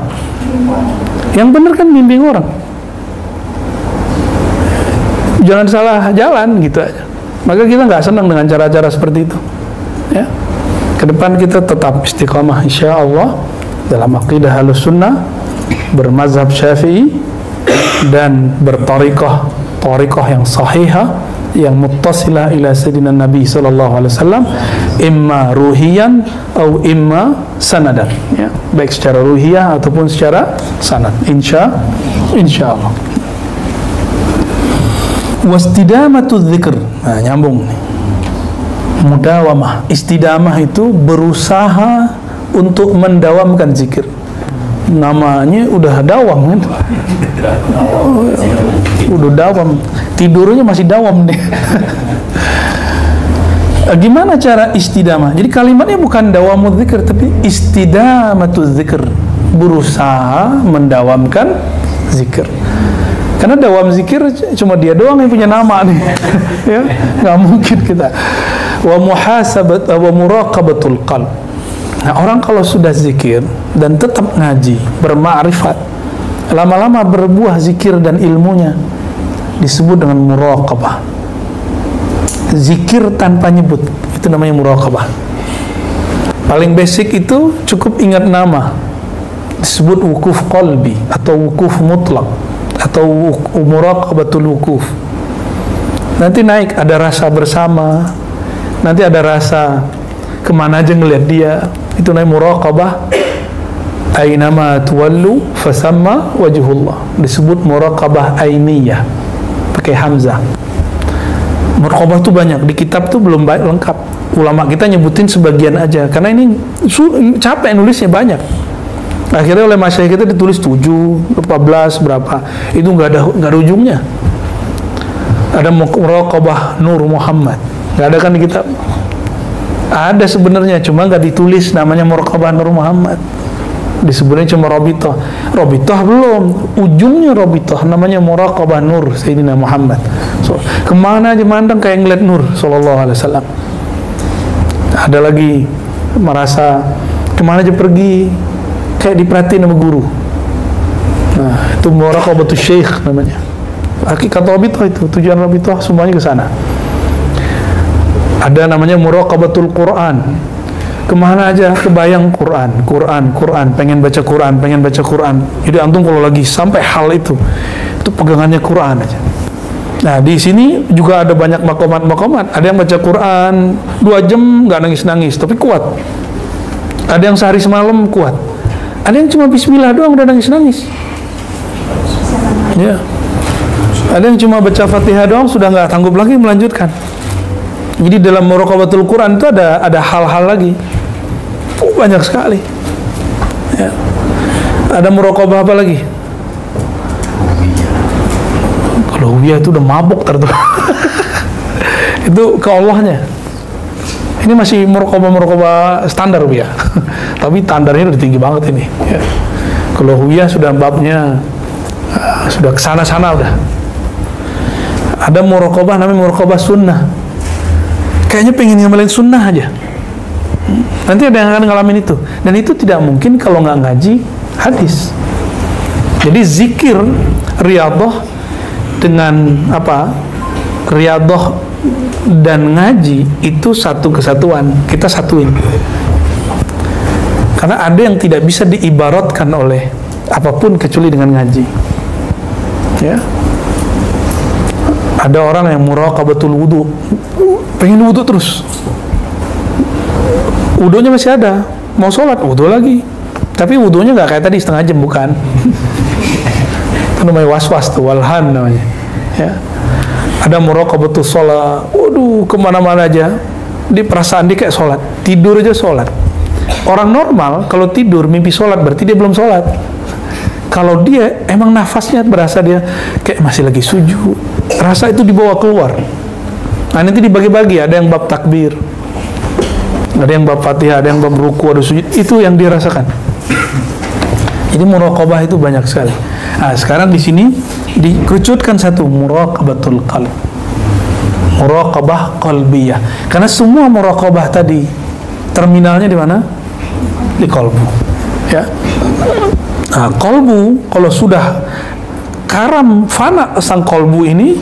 Speaker 1: Yang benar kan bimbing orang. Jangan salah jalan gitu aja. Maka kita nggak senang dengan cara-cara seperti itu. Ya. Ke depan kita tetap istiqamah insyaallah dalam aqidah Ahlussunnah, bermazhab Syafi'i dan bertariqah yang sahihah yang muttasilah ila sayyidina Nabi sallallahu alaihi wasallam, imma ruhiyan atau imma sanadan, ya, baik secara ruhiyah ataupun secara sanad, insyaallah. Wastidamatu dzikr. Nah, nyambung nih. Mudawamah. Istidamah itu berusaha untuk mendawamkan zikir. Namanya udah dawam kan? Udah dawam. Tidurnya masih dawam nih. Gimana cara istidamah? Jadi kalimatnya bukan dawamul zikir, tapi istidamatu zikir. Berusaha mendawamkan zikir. Karena dawam zikir cuma dia doang yang punya nama nih. Ya, nggak mungkin kita. Wa muhasabat wa muraqabatul qalb. Nah, orang kalau sudah zikir dan tetap ngaji, bermakrifat, lama-lama berbuah zikir dan ilmunya, disebut dengan muraqabah. Zikir tanpa nyebut, itu namanya muraqabah. Paling basic itu cukup ingat nama, disebut wukuf qalbi atau wukuf mutlak atau muraqabatul wukuf. Nanti naik, ada rasa bersama, nanti ada rasa kemana aja ngelihat dia, itu namanya muraqabah. Ainama tuwallu fasamma wajhullah, disebut muraqabah ainiyah pakai hamzah. Muraqabah itu banyak, di kitab tuh belum lengkap. Ulama kita nyebutin sebagian aja karena ini capek nulisnya banyak. Akhirnya oleh masyayikh kita ditulis 7, 14 berapa. Itu nggak ada ujungnya. Ada muraqabah Nur Muhammad, nggak ada kan di kitab. Ada sebenarnya, cuma nggak ditulis namanya muraqabah Nur Muhammad. Disebutnya cuma Robitoh. Robitoh belum, ujungnya Robitoh, namanya muraqabah Nur Sayyidina Muhammad. So, kemana aja mandang kayak ngeliat Nur Sallallahu Alaihi Wasallam. Ada lagi merasa kemana aja pergi kayak diperhatiin sama guru. Nah, itu muraqabatul syekh namanya. Hakikat Robitoh itu, tujuan Robitoh semuanya ke sana. Ada namanya muraqabatul Quran. Kemana aja kebayang Quran, pengen baca Quran. Jadi antum kalau lagi sampai hal itu pegangannya Quran aja. Nah, di sini juga ada banyak makomat. Ada yang baca Quran 2 jam nggak nangis-nangis, tapi kuat. Ada yang sehari semalam kuat. Ada yang cuma bismillah doang udah nangis-nangis. Ya. Ada yang cuma baca Fatihah doang sudah nggak sanggup lagi melanjutkan. Jadi dalam muraqabatul Quran itu ada hal-hal lagi, banyak sekali. Ya. Ada muraqabah apa lagi? Kalau Wiyah itu udah mabuk tertuh. Itu ke Allahnya. Ini masih muraqabah standar Wiyah. Tapi standarnya udah tinggi banget ini. Ya. Kalau Wiyah sudah babnya sudah kesana-sana udah. Ada muraqabah namanya muraqabah sunnah. Kayaknya pengen ngamalin sunnah aja. Nanti ada yang akan ngalamin itu. Dan itu tidak mungkin kalau nggak ngaji hadis. Jadi zikir riyadhah dengan apa? Riyadhah dan ngaji itu satu kesatuan. Kita satuin. Karena ada yang tidak bisa diibaratkan oleh apapun kecuali dengan ngaji. Ya. Ada orang yang muraqabatul wudu, pengen wudu terus. Wudunya masih ada, mau sholat wudu lagi. Tapi wudunya nggak kayak tadi setengah jam, bukan. Itu namanya was-was tuh, walhan namanya. Ya. Ada muraqabatul sholat, waduh kemana-mana aja. Di perasaan dia kayak sholat, tidur aja sholat. Orang normal kalau tidur mimpi sholat berarti dia belum sholat. Kalau dia emang nafasnya berasa dia kayak masih lagi sujud, rasa itu dibawa keluar. Nah nanti dibagi-bagi, ada yang bab takbir, ada yang bab fatihah, ada yang bab ruku, ada sujud, itu yang dia rasakan. Jadi muraqabah itu banyak sekali. Nah sekarang di sini dikerucutkan satu, muraqabatul qalb, muraqabah qalbiyah. Karena semua muraqabah tadi terminalnya di mana? Di qalbu. Ya. Nah, qalbu kalau sudah karam fana sang qalbu ini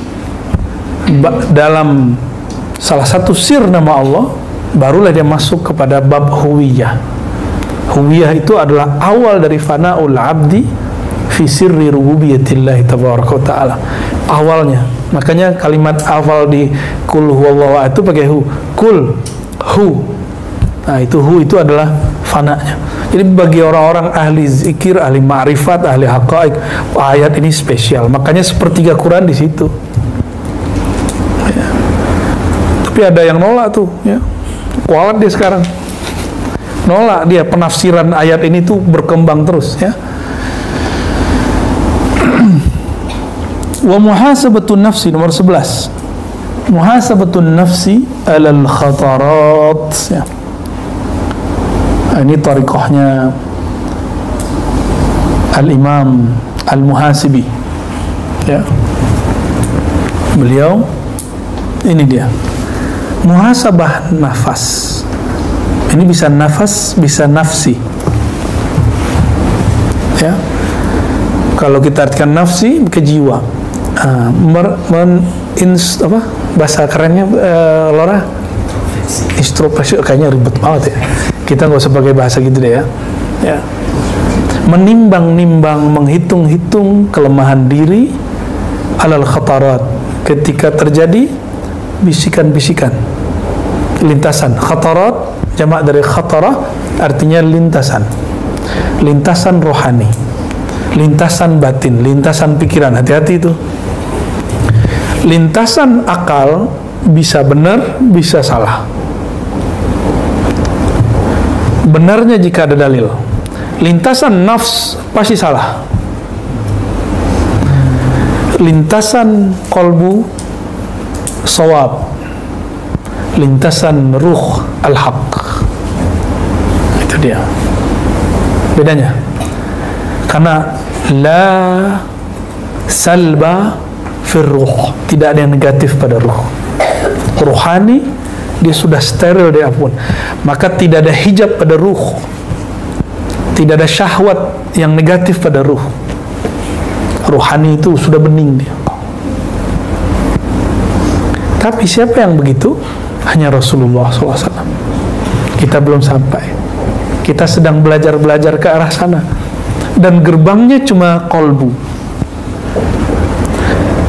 Speaker 1: dalam salah satu sir nama Allah, barulah dia masuk kepada bab huwiyah. Huwiyah itu adalah awal dari fana'ul abdi fi sirri rububiyyatillahi tabaraka wa ta'ala. Awalnya. Makanya kalimat awal di kul huwallahu ahad itu pakai hu. Kul hu. Nah, itu hu itu adalah fananya. Jadi bagi orang-orang ahli zikir, ahli ma'rifat, ahli haqa'iq, ayat ini spesial. Makanya sepertiga Quran di situ. Ya. Tapi ada yang nolak tuh, ya. Kualat dia sekarang. Nolak dia, penafsiran ayat ini tuh berkembang terus, ya. Wa muhasabatun nafsi nomor 11. Muhasabatun nafsi alal khatarat, ya. Ini tariqahnya Al-Imam Al-Muhasibi, ya. Beliau ini dia muhasabah nafas. Ini bisa nafas, bisa nafsi, ya. Kalau kita artikan nafsi ke jiwa, bahasa kerennya Lora, introspeksi, kayaknya ribet banget ya. Kita nggak usah pakai bahasa gitu deh, ya. Ya. Menimbang-nimbang, menghitung-hitung kelemahan diri alal khatarat, ketika terjadi bisikan-bisikan, lintasan. Khatarat jamak dari khatarah, artinya lintasan, lintasan rohani, lintasan batin, lintasan pikiran. Hati-hati itu. Lintasan akal bisa benar, bisa salah. Benarnya jika ada dalil. Lintasan nafs pasti salah. Lintasan kolbu sawab. Lintasan ruh al-haq. Itu dia bedanya. Karena la salba fir ruh, tidak ada yang negatif pada ruh. Ruhani dia sudah steril dari apapun, maka tidak ada hijab pada ruh, tidak ada syahwat yang negatif pada ruh. Ruhani itu sudah bening dia. Tapi siapa yang begitu? Hanya Rasulullah SAW. Kita belum sampai. Kita sedang belajar-belajar ke arah sana. Dan gerbangnya cuma qalbu.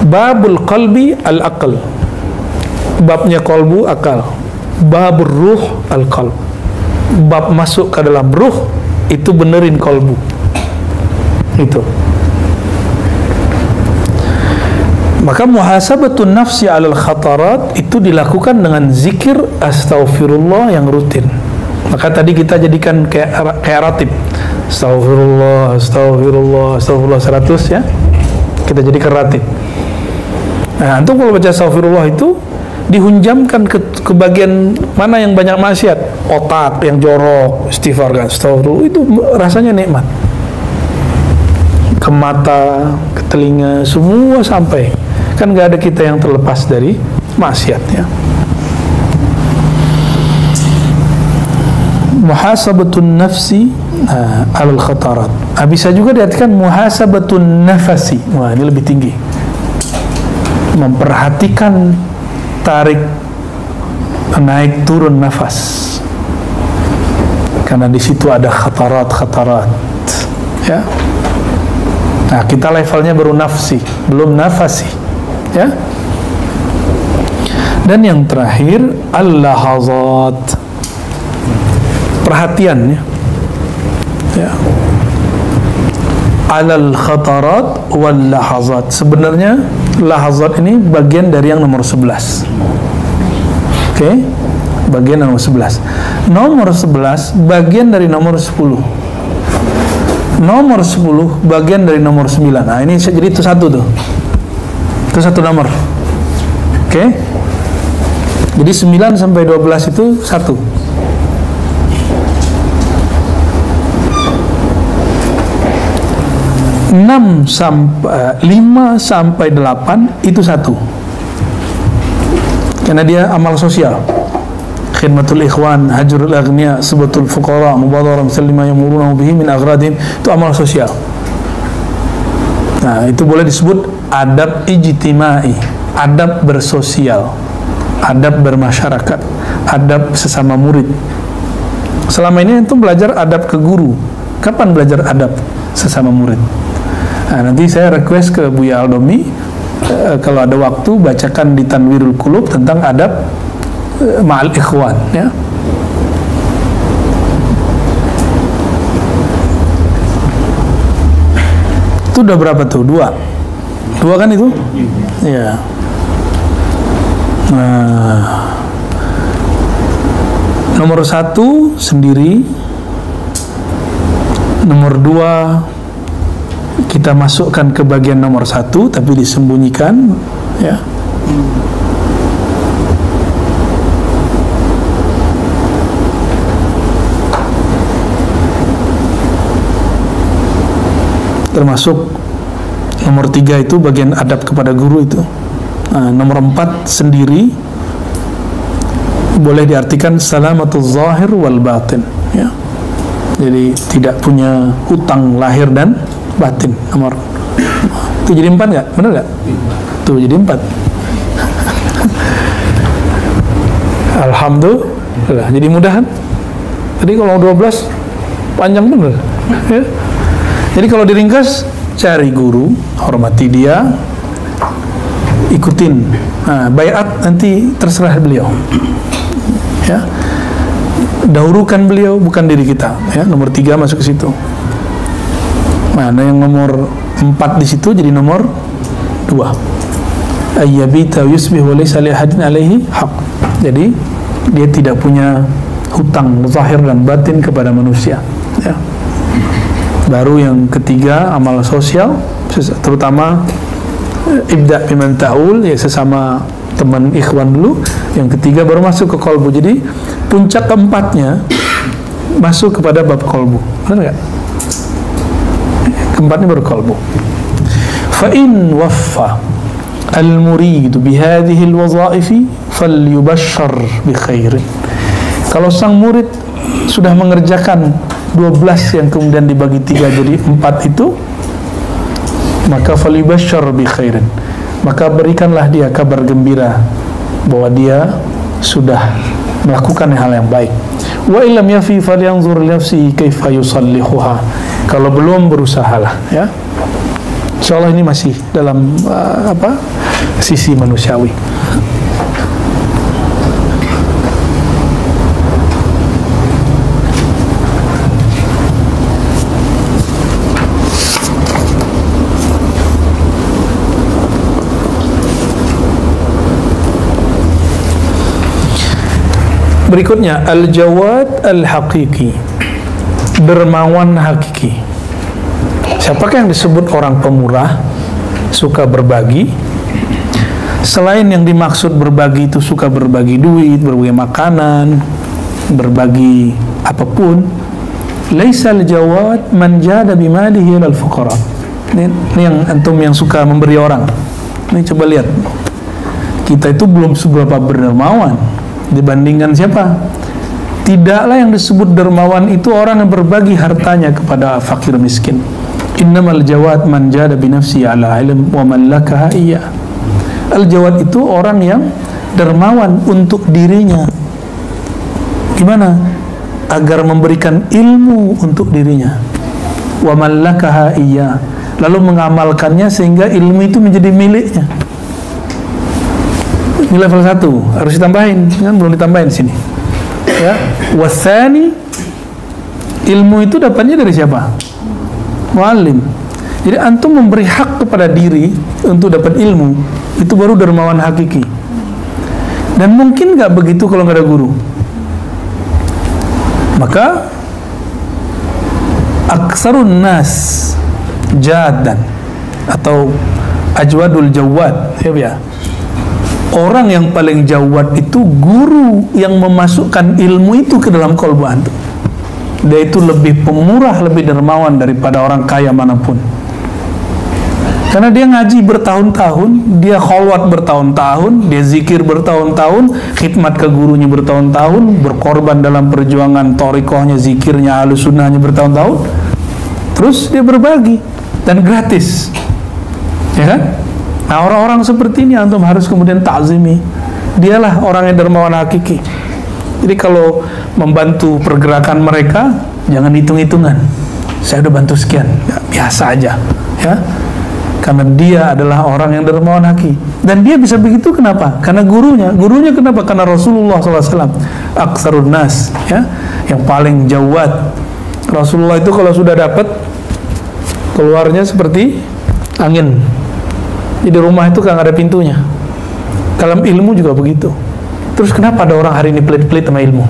Speaker 1: Babul qalbi al-aql. Babnya qalbu akal. Babur ruh al-qalb. Bab masuk ke dalam ruh itu benerin qalbu. Itu. Maka muhasabatun nafsi alal khatarat itu dilakukan dengan zikir astaghfirullah yang rutin. Maka tadi kita jadikan kayak ratib. Astaghfirullah, astaghfirullah, astaghfirullah 100 ya. Kita jadikan ratib. Nah, antum kalau baca astaghfirullah itu dihunjamkan ke bagian mana yang banyak maksiat, otak yang jorok, istighfar kan, astaghfirullah, itu rasanya nikmat. Ke mata, ke telinga, semua sampai. Kan nggak ada kita yang terlepas dari maksiat ya. Muhasabatun nafsi alal khatarat. Bisa juga diartikan muhasabatun nafasi. Wah, ini lebih tinggi. Memperhatikan tarik naik turun nafas. Karena di situ ada khatarat ya. Nah, kita levelnya baru nafsi, belum nafasi ya. Dan yang terakhir al-lahazat, perhatian ya. Alal khatarat wal lahazat. Sebenarnya lahazat ini bagian dari yang nomor 11. Oke? Bagian nomor 11. Nomor 11 bagian dari nomor 10. Nomor 10 bagian dari nomor 9. Nah, ini jadi itu satu tuh. Itu satu nomor. Oke? Jadi 9 sampai 12 itu satu. 5 sampai 8 itu satu. Karena dia amal sosial. Khidmatul ikhwan, hajrul aghniya, subatul fuqara, mubadharah lima yamuruna bihi min aghradihim, itu amal sosial. Nah, itu boleh disebut adab ijtimai, adab bersosial, adab bermasyarakat, adab sesama murid. Selama ini itu belajar adab ke guru. Kapan belajar adab sesama murid? Nah, nanti saya request ke Buya Aldomi, kalau ada waktu bacakan di Tanwirul Qulub tentang adab ma'al ikhwan ya. Itu udah berapa tuh? Dua kan itu? Ya. Nah, nomor 1 sendiri, nomor 2 kita masukkan ke bagian nomor 1 tapi disembunyikan ya. Termasuk nomor 3 itu bagian adab kepada guru itu. Nah, nomor 4 sendiri boleh diartikan salamatul zahir wal batin ya. Jadi tidak punya hutang lahir dan batin. Nomor itu jadi 4 nggak? Benar nggak? Tuh jadi 4. Alhamdulillah. Jadi mudahan. Jadi kalau 12 panjang bener ya. Jadi kalau diringkas, cari guru, hormati dia, ikutin. Nah, baiat nanti terserah beliau. Ya. Dahulukan beliau, bukan diri kita. Ya, nomor 3 masuk ke situ. Nah, yang nomor 4 di situ jadi nomor 2. Ayyabita yusbih wa laysa li ahadin alaihi haq. Jadi dia tidak punya hutang zahir dan batin kepada manusia. Ya. Baru yang ketiga amal sosial, terutama ibda biman ta'ul, ya sesama teman ikhwan dulu. Yang ketiga baru masuk ke kolbu. Jadi puncak keempatnya masuk kepada bab kolbu. Benar nggak? Keempatnya baru kolbu. Fa in waffa al-murid bihadhihi al-wadha'ifi falyubashshar bi khairin. Kalau sang murid sudah mengerjakan 12 yang kemudian dibagi 3 jadi 4 itu, maka falyubashshar bi khairin, maka berikanlah dia kabar gembira bahwa dia sudah melakukan hal yang baik. Wa illam yafi falyanzur li nafsihi kaifa yusallihuha. Kalau belum, berusahalah ya. Insyaallah ini masih dalam sisi manusiawi. Berikutnya al-jawad al-haqiqi, dermawan hakiki. Siapakah yang disebut orang pemurah, suka berbagi? Selain yang dimaksud berbagi itu suka berbagi duit, berbagi makanan, berbagi apapun. Laisal jawad man jada bimalihi lil fuqara. Ini yang antum yang suka memberi orang. Ini coba lihat. Kita itu belum seberapa berdermawan dibandingkan siapa? Tidaklah yang disebut dermawan itu orang yang berbagi hartanya kepada fakir miskin. Innamal jawad man jada bi nafsi ala ilm wa man lakaha iya. Al-jawad itu orang yang dermawan untuk dirinya. Gimana? Agar memberikan ilmu untuk dirinya. Wa man lakaha iya. Lalu mengamalkannya sehingga ilmu itu menjadi miliknya. Ini level 1, harus ditambahin, kan belum ditambahin di sini. Ya, wasani, ilmu itu dapatnya dari siapa? Muallim. Jadi antum memberi hak kepada diri untuk dapat ilmu, itu baru dermawan hakiki. Dan mungkin nggak begitu kalau nggak ada guru. Maka aksarun nas jadan atau ajwadul jawad, ya. Orang yang paling jawad itu guru yang memasukkan ilmu itu ke dalam qalbu antum. Dia itu lebih pemurah, lebih dermawan daripada orang kaya manapun. Karena dia ngaji bertahun-tahun, dia kholwat bertahun-tahun, dia zikir bertahun-tahun, khidmat ke gurunya bertahun-tahun, berkorban dalam perjuangan thariqahnya, zikirnya, ahlus sunnahnya bertahun-tahun. Terus dia berbagi dan gratis. Ya kan? Nah, orang-orang seperti ini antum harus kemudian ta'zimi. Dialah orang yang dermawan hakiki. Jadi kalau membantu pergerakan mereka, jangan hitung-hitungan. Saya udah bantu sekian, ya, biasa aja, ya. Karena dia adalah orang yang dermawan hakiki. Dan dia bisa begitu kenapa? Karena gurunya kenapa? Karena Rasulullah SAW aksarun nas, ya, yang paling jawad. Rasulullah itu kalau sudah dapat, keluarnya seperti angin. Di rumah itu kan ada pintunya. Dalam ilmu juga begitu. Terus kenapa ada orang hari ini pelit-pelit sama ilmu?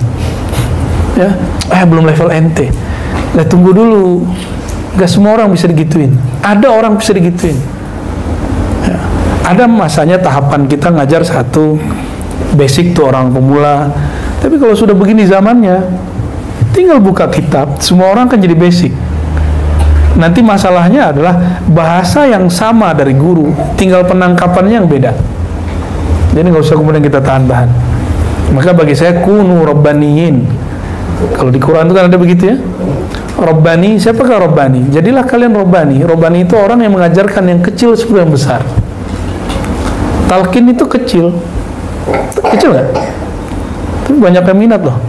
Speaker 1: Ya, belum level ente. Lah tunggu dulu. Gak semua orang bisa digituin. Ada orang bisa digituin. Ya. Ada masanya tahapan kita ngajar satu basic tuh orang pemula. Tapi kalau sudah begini zamannya, tinggal buka kitab, semua orang kan jadi basic. Nanti masalahnya adalah bahasa yang sama dari guru, tinggal penangkapannya yang beda. Jadi nggak usah kemudian kita tahan-tahan. Maka bagi saya kunu rabbaniyin. Kalau di Quran itu kan ada begitu ya. Rabbani, siapakah Rabbani? Jadilah kalian Rabbani. Rabbani itu orang yang mengajarkan yang kecil sebelum yang besar. Talqin itu kecil. Kecil nggak? Tapi banyak yang minat loh.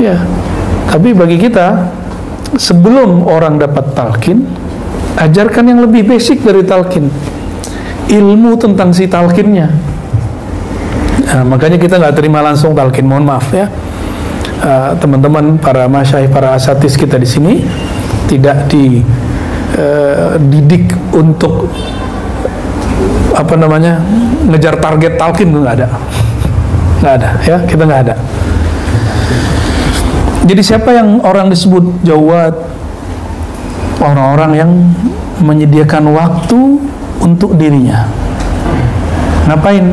Speaker 1: Ya. Tapi bagi kita, sebelum orang dapat talqin, ajarkan yang lebih basic dari talqin, ilmu tentang si talqinnya. Nah, makanya kita nggak terima langsung talqin, mohon maaf ya. Teman-teman para masyayikh, para asatis kita di sini tidak dididik untuk ngejar target talqin, nggak ada ya, kita nggak ada. Jadi siapa yang orang disebut jawad? Orang-orang yang menyediakan waktu untuk dirinya. Ngapain?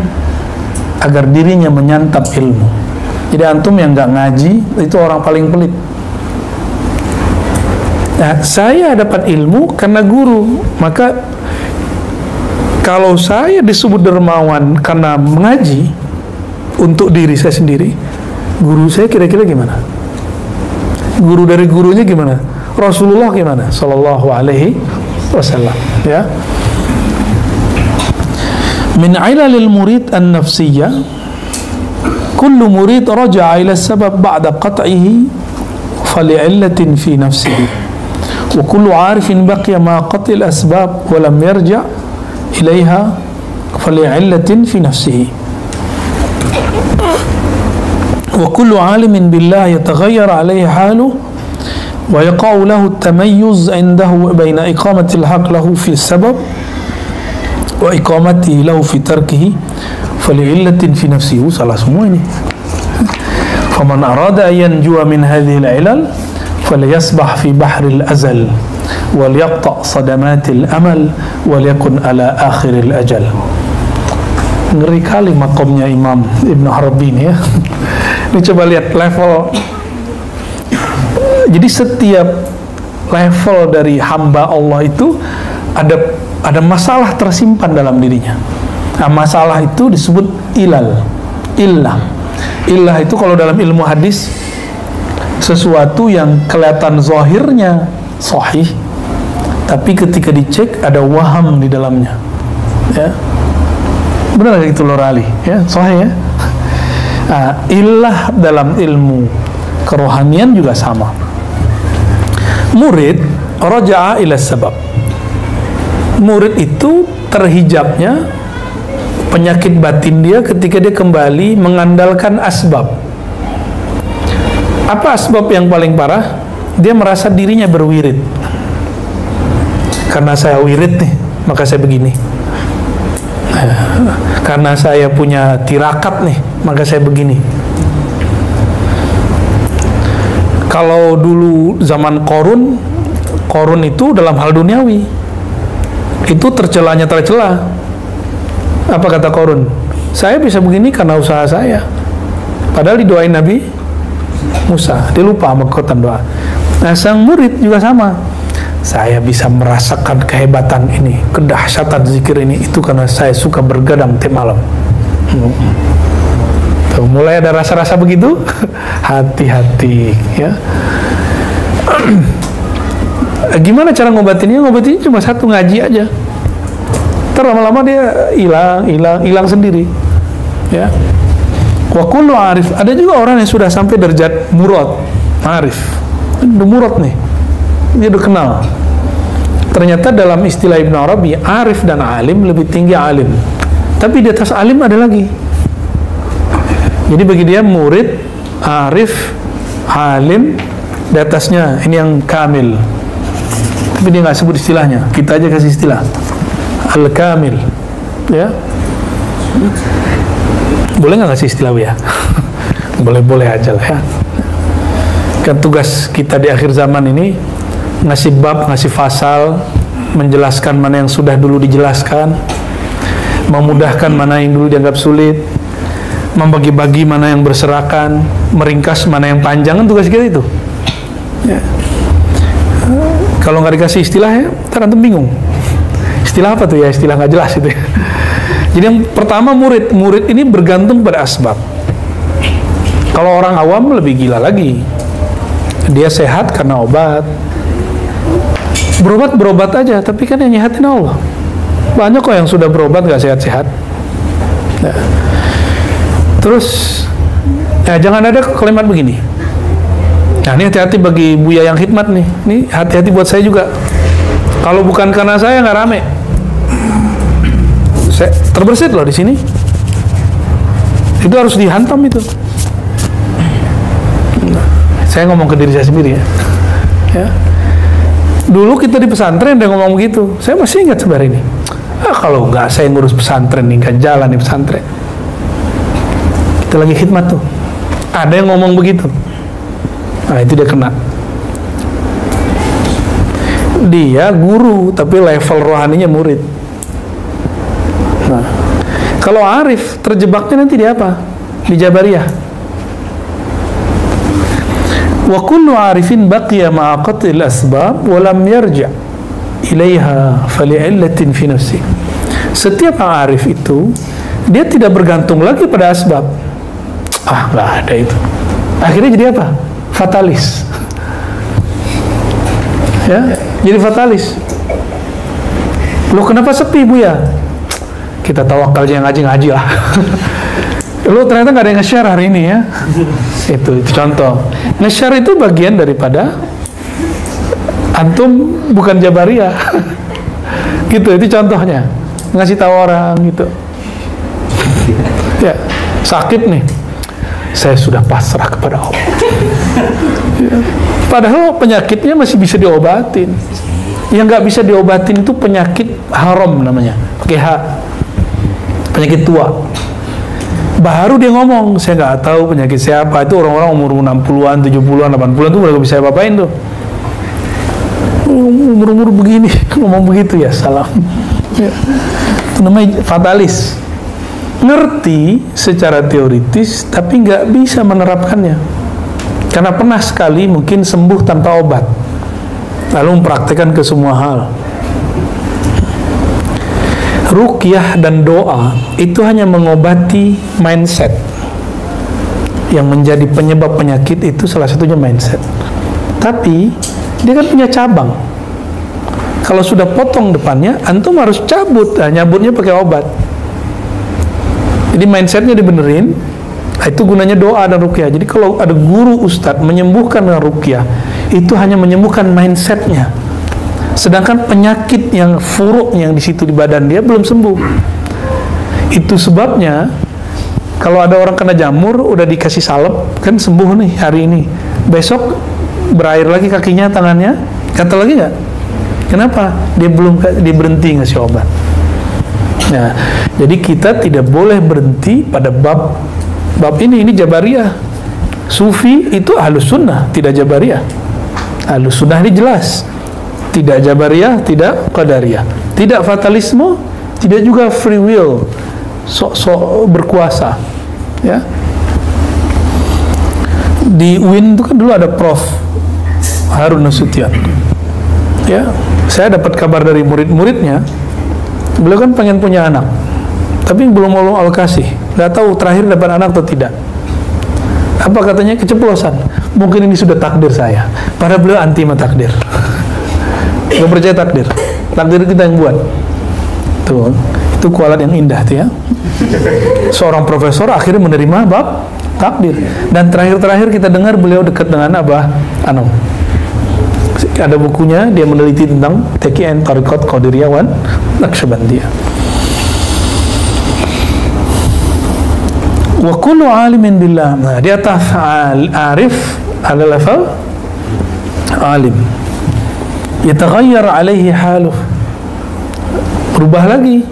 Speaker 1: Agar dirinya menyantap ilmu. Jadi antum yang nggak ngaji itu orang paling pelit. Nah, saya dapat ilmu karena guru. Maka kalau saya disebut dermawan karena mengaji untuk diri saya sendiri, guru saya kira-kira gimana? Guru dari gurunya gimana? Rasulullah gimana? Sallallahu alaihi wasallam. Ya. Min ilalil murid an-nafsiyah, kullu murid raja'a ila sabab ba'da qat'ihi fali'illatin fi nafsihi, wa kullu 'arifin baqiya ma qat'il asbab wa lam yarja' ilaiha fali'illatin fi nafsihi. وكل عالم بالله يتغير عليه حاله ويقع له التميز عنده بين إقامة الحق له في السبب وإقامته له في تركه فلعلة في نفسه. Salah semua ini. faman arada yanjuwa min hadhil ilal falyasbah fi bahril azal wal yaqta' sadamatil amal wal yakun ala akhiril ajal. Ngeri kali makomnya Imam Ibn Arabi ini ya. Ini coba lihat level. Jadi setiap level dari hamba Allah itu ada masalah tersimpan dalam dirinya. Nah, masalah itu disebut illah. Illah itu kalau dalam ilmu hadis sesuatu yang kelihatan zahirnya sahih, tapi ketika dicek ada waham di dalamnya. Ya. Benar gak itu Lur Ali? Ya, sahih ya. Nah, illah dalam ilmu kerohanian juga sama. Murid raja'a ila sabab. Murid itu terhijabnya penyakit batin dia ketika dia kembali mengandalkan asbab. Apa asbab yang paling parah? Dia merasa dirinya berwirid. Karena saya wirid nih, maka saya begini. Karena saya punya tirakat nih, maka saya begini. Kalau dulu zaman Korun itu dalam hal duniawi itu tercela. Apa kata Korun? Saya bisa begini karena usaha saya. Padahal didoain Nabi Musa, dia lupa sama kekuatan doa. Nah, sang murid juga sama. Saya bisa merasakan kehebatan ini, kedahsyatan zikir ini, itu karena saya suka bergadang tiap malam. Tuh, mulai ada rasa-rasa begitu, hati-hati ya. Gimana cara ngobatinnya? Ngobatinnya cuma satu, ngaji aja. Ntar lama-lama dia hilang sendiri ya. Wa kullu arif, ada juga orang yang sudah sampai derajat murad, arif, udah murad nih, dia udah kenal. Ternyata dalam istilah Ibn Arabi, arif dan alim lebih tinggi alim, tapi di atas alim ada lagi. Jadi bagi dia murid, arif, alim, di atasnya ini yang kamil. Tapi dia nggak sebut istilahnya, kita aja kasih istilah al-kamil ya. Boleh nggak kasih istilah ya? Boleh-boleh aja lah ya. Kan tugas kita di akhir zaman ini ngasih bab, ngasih fasal, menjelaskan mana yang sudah dulu dijelaskan, memudahkan mana yang dulu dianggap sulit, membagi-bagi mana yang berserakan, meringkas mana yang panjang, kan tugas kita itu ya. Kalau nggak dikasih istilahnya, ntar antum bingung istilah apa tuh ya, istilah nggak jelas itu ya. Jadi yang pertama murid ini bergantung pada asbab. Kalau orang awam lebih gila lagi, dia sehat karena obat, berobat aja, tapi kan yang nyehatin Allah. Banyak kok yang sudah berobat gak sehat-sehat ya. Terus ya, jangan ada kalimat begini. Nah, ini hati-hati bagi Buya yang khidmat nih. Ini hati-hati buat saya juga. Kalau bukan karena saya nggak rame. Saya terbersit loh di sini. Itu harus dihantam itu. Nah, saya ngomong ke diri saya sendiri ya. Ya. Dulu kita di pesantren dia ngomong begitu. Saya masih ingat sebenarnya ini. Kalau nggak saya ngurus pesantren nih, nggak jalan di pesantren. Kita lagi khidmat tuh. Ada yang ngomong begitu. Nah, itu dia kena. Dia guru, tapi level rohaninya murid. Nah, kalau arif, terjebaknya nanti di apa? Di Jabariyah. Wa kullu arifin baqiya ma'a qatil asbab wa lam yarja' ilaiha fali'illatin fi nafsi. Setiap arif itu, dia tidak bergantung lagi pada asbab. Nggak ada itu. Akhirnya jadi apa? Fatalis. Ya, jadi fatalis. Loh, kenapa sepi Buya? Kita tawakal aja, ngaji lah. Lo ternyata nggak ada yang nge-share hari ini ya. Itu contoh. Nge-share itu bagian daripada antum bukan Jabariyah. Gitu, itu contohnya. Ngasih tahu orang gitu. Ya, sakit nih. Saya sudah pasrah kepada Allah. Ya. Padahal penyakitnya masih bisa diobatin. Yang nggak bisa diobatin itu penyakit haram namanya, pakai H, penyakit tua. baru dia ngomong, saya nggak tahu penyakit saya apa. Itu orang-orang umur 60-an, 70-an, 80-an tuh udah bisa apa-apain tuh. Umur-umur begini ngomong begitu, ya salam. Ya. Itu namanya fatalis. Ngerti secara teoritis tapi nggak bisa menerapkannya karena pernah sekali mungkin sembuh tanpa obat lalu mempraktekkan ke semua hal. Ruqyah dan doa itu hanya mengobati mindset. Yang menjadi penyebab penyakit itu salah satunya mindset, tapi dia kan punya cabang. Kalau sudah potong depannya, antum harus cabut, nyabutnya pakai obat. Jadi mindsetnya dibenerin. Itu gunanya doa dan ruqyah. Jadi kalau ada guru ustadz menyembuhkan dengan ruqyah, itu hanya menyembuhkan mindsetnya. Sedangkan penyakit yang furuk yang di situ di badan dia belum sembuh. Itu sebabnya kalau ada orang kena jamur udah dikasih salep kan sembuh nih hari ini, besok berair lagi kakinya, tangannya, gatal lagi nggak? Kenapa? Dia berhenti ngasih obat. Nah, jadi kita tidak boleh berhenti pada bab ini Jabariyah. Sufi itu Ahlus Sunnah, tidak Jabariyah. Ahlus Sunnah ini jelas, tidak Jabariyah, tidak Qadariyah, tidak fatalisme, tidak juga free will, sok-sok berkuasa. Ya. Di UIN itu kan dulu ada Prof. Harun Nasution. Ya, saya dapat kabar dari murid-muridnya. Beliau kan pengen punya anak, tapi belum mau al-kasih, nggak tahu terakhir dapat anak atau tidak. Apa katanya? Keceplosan. Mungkin ini sudah takdir saya. Padahal beliau anti takdir. Nggak percaya takdir. Takdir kita yang buat. Tuh, itu kualat yang indah tuh ya. Seorang profesor akhirnya menerima bab takdir. Dan terakhir kita dengar beliau dekat dengan Abah Anam. Ada bukunya, dia meneliti tentang TKN Tariqat Qadiriyah wan Naqsyabandiyah. Wa kullu alimin billah. Nah, di atas arif ala level alim. Yataghayyar alaihi haluh. Berubah lagi.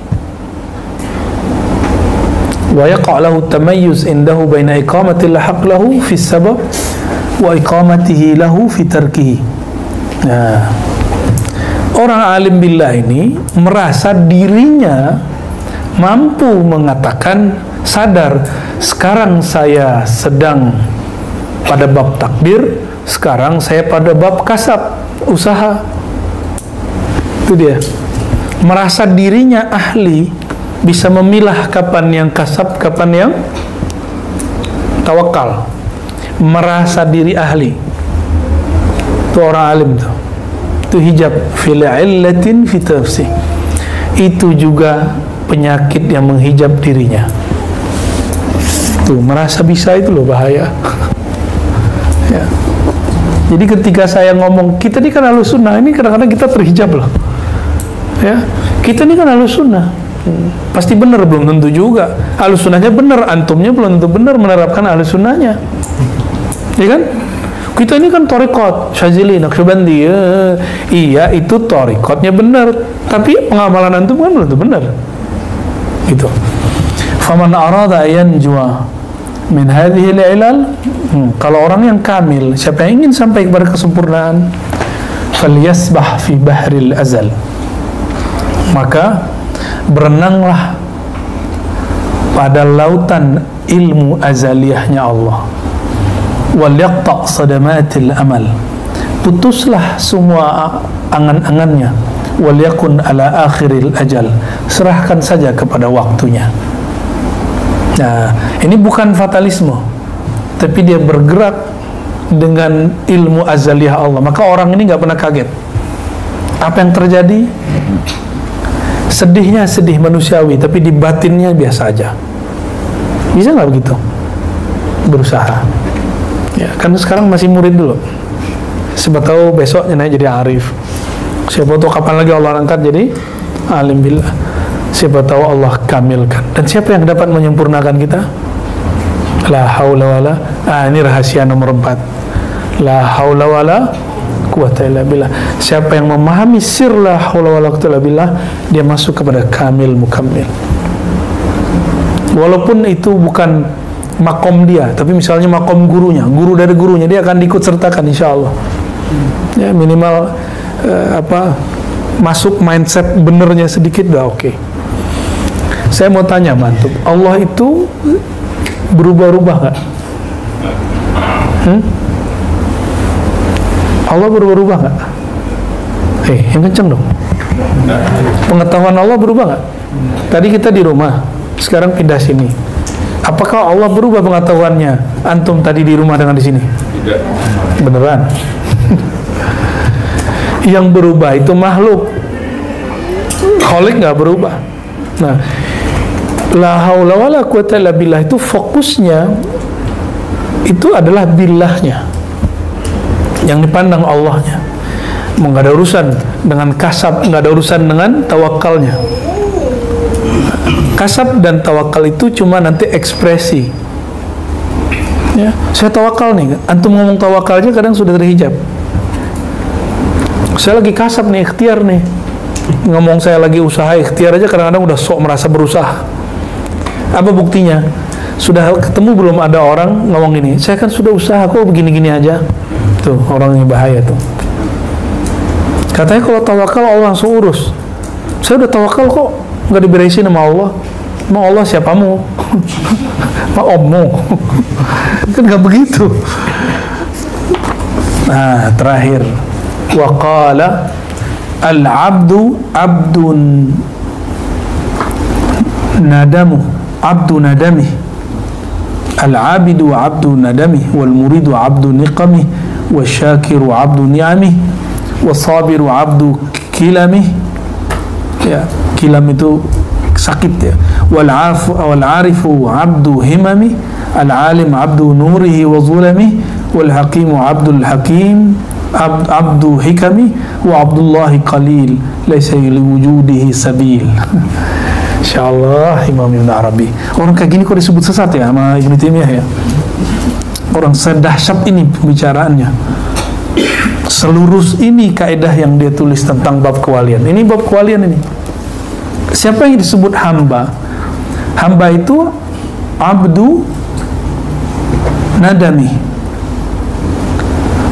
Speaker 1: Wa yaqa' lahu tamayyuz indahu baina iqamati al-haqq lahu fi sabab wa iqamatihi lahu fi tarkihi. Nah, orang alim billah ini merasa dirinya mampu mengatakan, sadar, sekarang saya sedang pada bab takdir, sekarang saya pada bab kasab, usaha. Itu dia. Merasa dirinya ahli, bisa memilah kapan yang kasab, kapan yang tawakal. Merasa diri ahli. Itu orang alim tuh. Itu hijab fil illatin fi tafsih. Itu juga penyakit yang menghijab dirinya. Tuh, merasa bisa itu loh bahaya. Ya. Jadi ketika saya ngomong, kita ini kan Ahlus Sunnah, ini kadang-kadang kita terhijab loh. Ya. Kita ini kan Ahlus Sunnah. Pasti benar, belum tentu juga. Ahlus Sunnahnya benar, antumnya belum tentu benar menerapkan Ahlus Sunnahnya. Ya kan? Kita ini kan Tariqat, Syazili, Naqsyabandi. Iya, itu Tariqatnya benar, tapi pengamalan antum kan belum tentu benar. Gitu. Faman arada yanjua min hadhihi al-ilal, kalau orang yang kamil, siapa yang ingin sampai kepada kesempurnaan, falyasbah fi bahril azal, maka berenanglah pada lautan ilmu azaliyahnya Allah. Wal yaqta' sadamatil amal, putuslah semua angan-angannya. Wal yakun ala akhiril ajal, serahkan saja kepada waktunya. Nah, ini bukan fatalisme, tapi dia bergerak dengan ilmu azaliyah Allah. Maka orang ini nggak pernah kaget. Apa yang terjadi? Sedihnya sedih manusiawi, tapi di batinnya biasa aja. Bisa nggak begitu? Berusaha. Ya, kan sekarang masih murid dulu. Siapa tahu besoknya naik jadi arif. Siapa tahu kapan lagi Allah angkat jadi alim billah. Siapa tahu Allah kamilkan. Dan siapa yang dapat menyempurnakan kita? La haula wala. Ini rahasia nomor 4. La haula wala quwata illa billah. Siapa yang memahami sir la haula wala quwata illa billah, dia masuk kepada kamil mukammil. Walaupun itu bukan makom dia, tapi misalnya makom gurunya, guru dari gurunya, dia akan diikut sertakan insya Allah. Ya, minimal masuk mindset benernya sedikit udah oke. Saya mau tanya Mantuk, Allah itu berubah-ubah nggak? Allah berubah-ubah nggak? Yang kenceng dong. Pengetahuan Allah berubah nggak? Tadi kita di rumah, sekarang pindah sini. Apakah Allah berubah pengetahuannya? Antum tadi di rumah dengan di sini? Tidak. Beneran? Yang berubah itu makhluk. Khalik nggak berubah. Nah, la haula wala quwata illa billah itu fokusnya itu adalah billahnya, yang dipandang Allahnya. Nggak ada urusan dengan kasab, nggak ada urusan dengan tawakalnya. Kasab dan tawakal itu cuma nanti ekspresi. Ya, saya tawakal nih. Antum ngomong tawakal aja kadang sudah terhijab. Saya lagi kasab nih, ikhtiar nih. Ngomong saya lagi usaha ikhtiar aja kadang-kadang udah sok merasa berusaha. Apa buktinya? Sudah ketemu belum ada orang ngomong gini, saya kan sudah usaha kok begini-gini aja. Tuh, orang yang bahaya tuh. Katanya kalau tawakal Allah langsung urus. Saya udah tawakal kok nggak diberesin sama Allah. Emang Allah siapamu? Pak ommu. Kan nggak begitu. Nah, terakhir, waqala al-abdu abdun nadamu abdu nadami, al-abidu abdu nadami, wal muridu abdu niqami, wasyakiru abdu ni'ami, wasabiru abdu kilami. Ya, kilam itu sakit ya. Wal arifu abdu himami, al alim abdu nurihi wa zulami, wal hakimu abdul hakim abdu hikami, wa abdullahi qalil laisa li wujudihi sabil. Insyaallah Imam Ibn Arabi. Orang kayak gini kok disebut sesat ya sama Ibnu Taimiyah ya. Orang sedahsyat ini pembicaraannya. Selurus ini kaidah yang dia tulis tentang bab kewalian. Ini bab kewalian ini. Siapa yang disebut hamba? Hamba itu abdu nadami.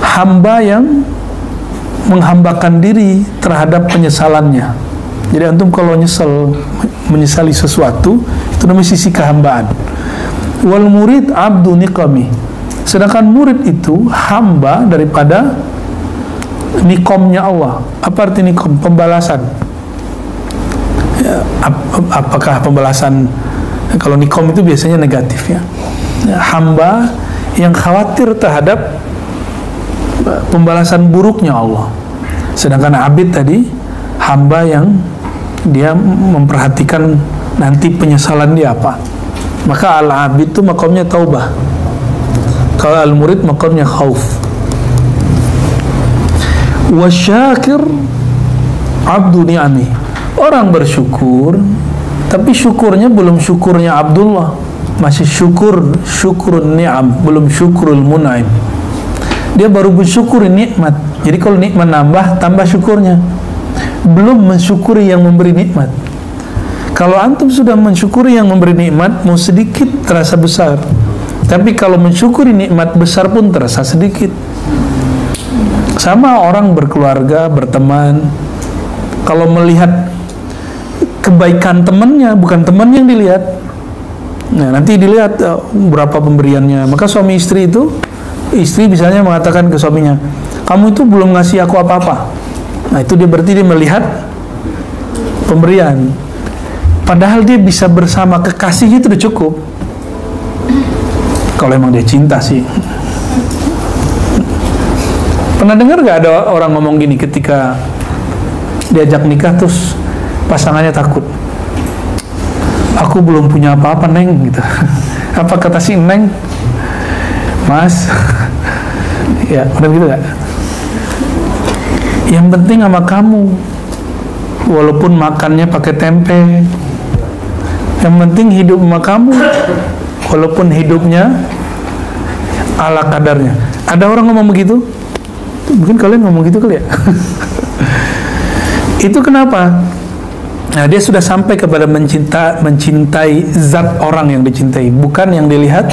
Speaker 1: Hamba yang menghambakan diri terhadap penyesalannya. Jadi antum kalau menyesali sesuatu, itu namanya sisi kehambaan. Wal murid abdu niqami. Sedangkan murid itu hamba daripada nikomnya Allah. Apa arti nikom? Pembalasan. Ya, apakah pembalasan? Kalau nikom itu biasanya negatif ya. Hamba yang khawatir terhadap pembalasan buruknya Allah. Sedangkan abid tadi hamba yang dia memperhatikan nanti penyesalan dia apa. Maka al-abid itu makamnya taubah. Kalau al-murid makamnya khauf. Wasyakir abdu ni'ami. Orang bersyukur, tapi syukurnya belum syukurnya Abdullah. Masih syukurun ni'am, belum syukurul mun'im. Dia baru bersyukur nikmat. Jadi kalau nikmat nambah, tambah syukurnya. Belum mensyukuri yang memberi nikmat. Kalau antum sudah mensyukuri yang memberi nikmat, mau sedikit terasa besar. Tapi kalau mensyukuri nikmat besar pun terasa sedikit. Sama orang berkeluarga, berteman. Kalau melihat kebaikan temannya, bukan teman yang dilihat. Nah, nanti dilihat berapa pemberiannya. Maka suami istri itu, istri misalnya mengatakan ke suaminya, kamu itu belum ngasih aku apa-apa. Nah, itu dia berarti dia melihat pemberian. Padahal dia bisa bersama kekasihnya itu udah cukup. Kalau emang dia cinta sih. Pernah dengar gak ada orang ngomong gini ketika diajak nikah terus pasangannya takut? Aku belum punya apa-apa Neng gitu. Apa kata si Neng? Mas, ya udah gitu gak? Yang penting sama kamu, walaupun makannya pakai tempe. Yang penting hidup sama kamu, walaupun hidupnya ala kadarnya. Ada orang ngomong begitu? Mungkin kalian ngomong gitu kali ya. Itu kenapa? Nah, dia sudah sampai kepada mencintai zat orang yang dicintai, bukan yang dilihat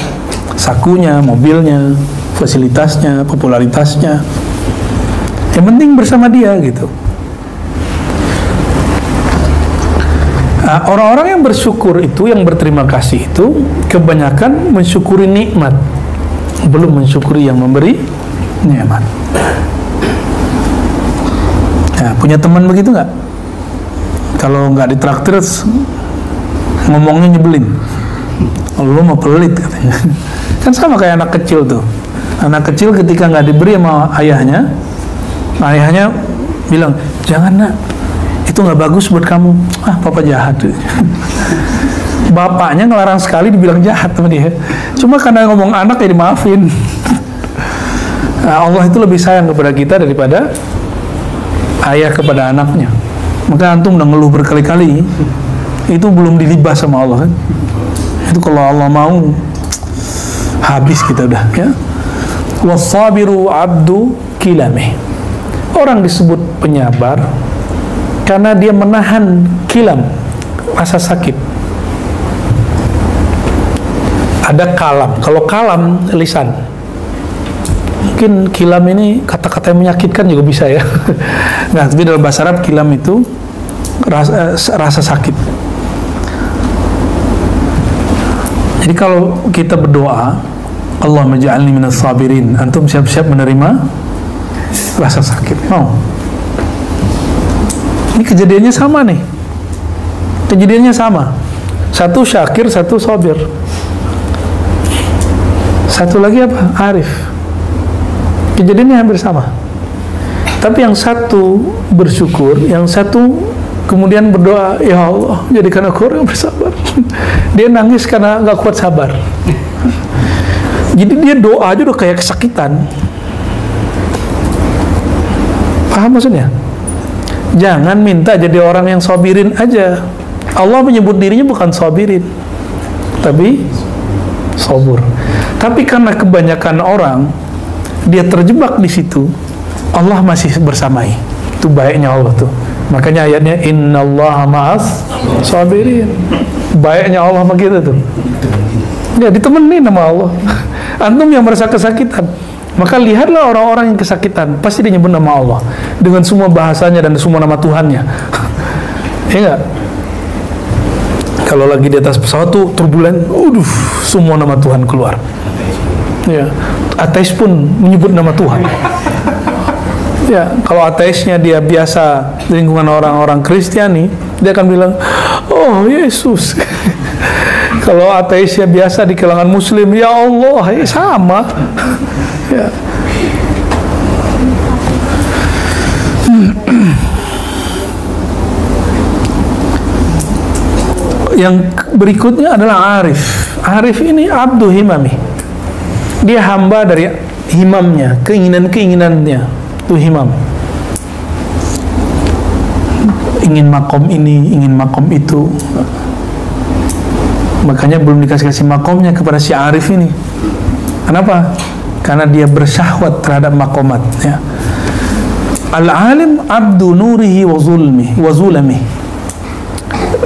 Speaker 1: sakunya, mobilnya, fasilitasnya, popularitasnya. Yang penting bersama dia gitu. Nah, orang-orang yang bersyukur itu, yang berterima kasih itu, kebanyakan mensyukuri nikmat, belum mensyukuri yang memberi nikmat. Nah, punya teman begitu nggak? Kalau nggak ditraktir, ngomongnya nyebelin. Lu mau pelit katanya. Kan sama kayak anak kecil tuh. Anak kecil ketika nggak diberi sama ayahnya bilang, jangan nak, itu nggak bagus buat kamu. Ah, papa jahat. Bapaknya ngelarang sekali, dibilang jahat sama dia. Cuma karena ngomong anak ya dimaafin. Nah, Allah itu lebih sayang kepada kita daripada ayah kepada anaknya. Maka antum udah ngeluh berkali-kali, itu belum dilibas sama Allah kan. Itu kalau Allah mau, habis kita udah ya. Wasabiru abdu kilameh. Orang disebut penyabar karena dia menahan kilam, rasa sakit. Ada kalam. Kalau kalam lisan. Mungkin kilam ini kata-kata yang menyakitkan juga bisa ya. Nah, tapi dalam bahasa Arab kilam itu rasa sakit. Jadi kalau kita berdoa, Allahumma ja'alni minas sabirin, antum siap-siap menerima rasa sakit. Mau? Ini kejadiannya sama nih. Kejadiannya sama. Satu syakir, satu sabir. Satu lagi apa? Arif. Kejadiannya hampir sama. Tapi yang satu bersyukur, yang satu kemudian berdoa, ya Allah, jadikan aku orang yang bersabar. Dia nangis karena nggak kuat sabar. Jadi dia doa aja udah kayak kesakitan. Paham maksudnya? Jangan minta jadi orang yang sabirin aja. Allah menyebut dirinya bukan sabirin, tapi sabur. Tapi karena kebanyakan orang dia terjebak di situ, Allah masih bersamai. Itu baiknya Allah tuh. Makanya ayatnya innallaha ma'as sabirin. Baiknya Allah sama kita tuh. Ya ditemenin sama Allah. Antum yang merasa kesakitan, maka lihatlah orang-orang yang kesakitan, pasti dia nyebut nama Allah dengan semua bahasanya dan semua nama Tuhannya. Ya enggak? Kalau lagi di atas pesawat tuh turbulen, semua nama Tuhan keluar. Ya, ateis pun menyebut nama Tuhan. Ya, kalau ateisnya dia biasa di lingkungan orang-orang Kristiani, dia akan bilang, oh Yesus. Kalau ateisnya biasa di kalangan Muslim, ya Allah, ya sama. Ya. Yang berikutnya adalah Arif. Arif ini abdu himami. Dia hamba dari himamnya, keinginan-keinginannya. Itu himam. Ingin makom ini, ingin makom itu. Makanya belum dikasih makomnya kepada si Arif ini. Kenapa? Karena dia bersyahwat terhadap makomat. Ya. Al-alim abdu nurihi wa zulmi.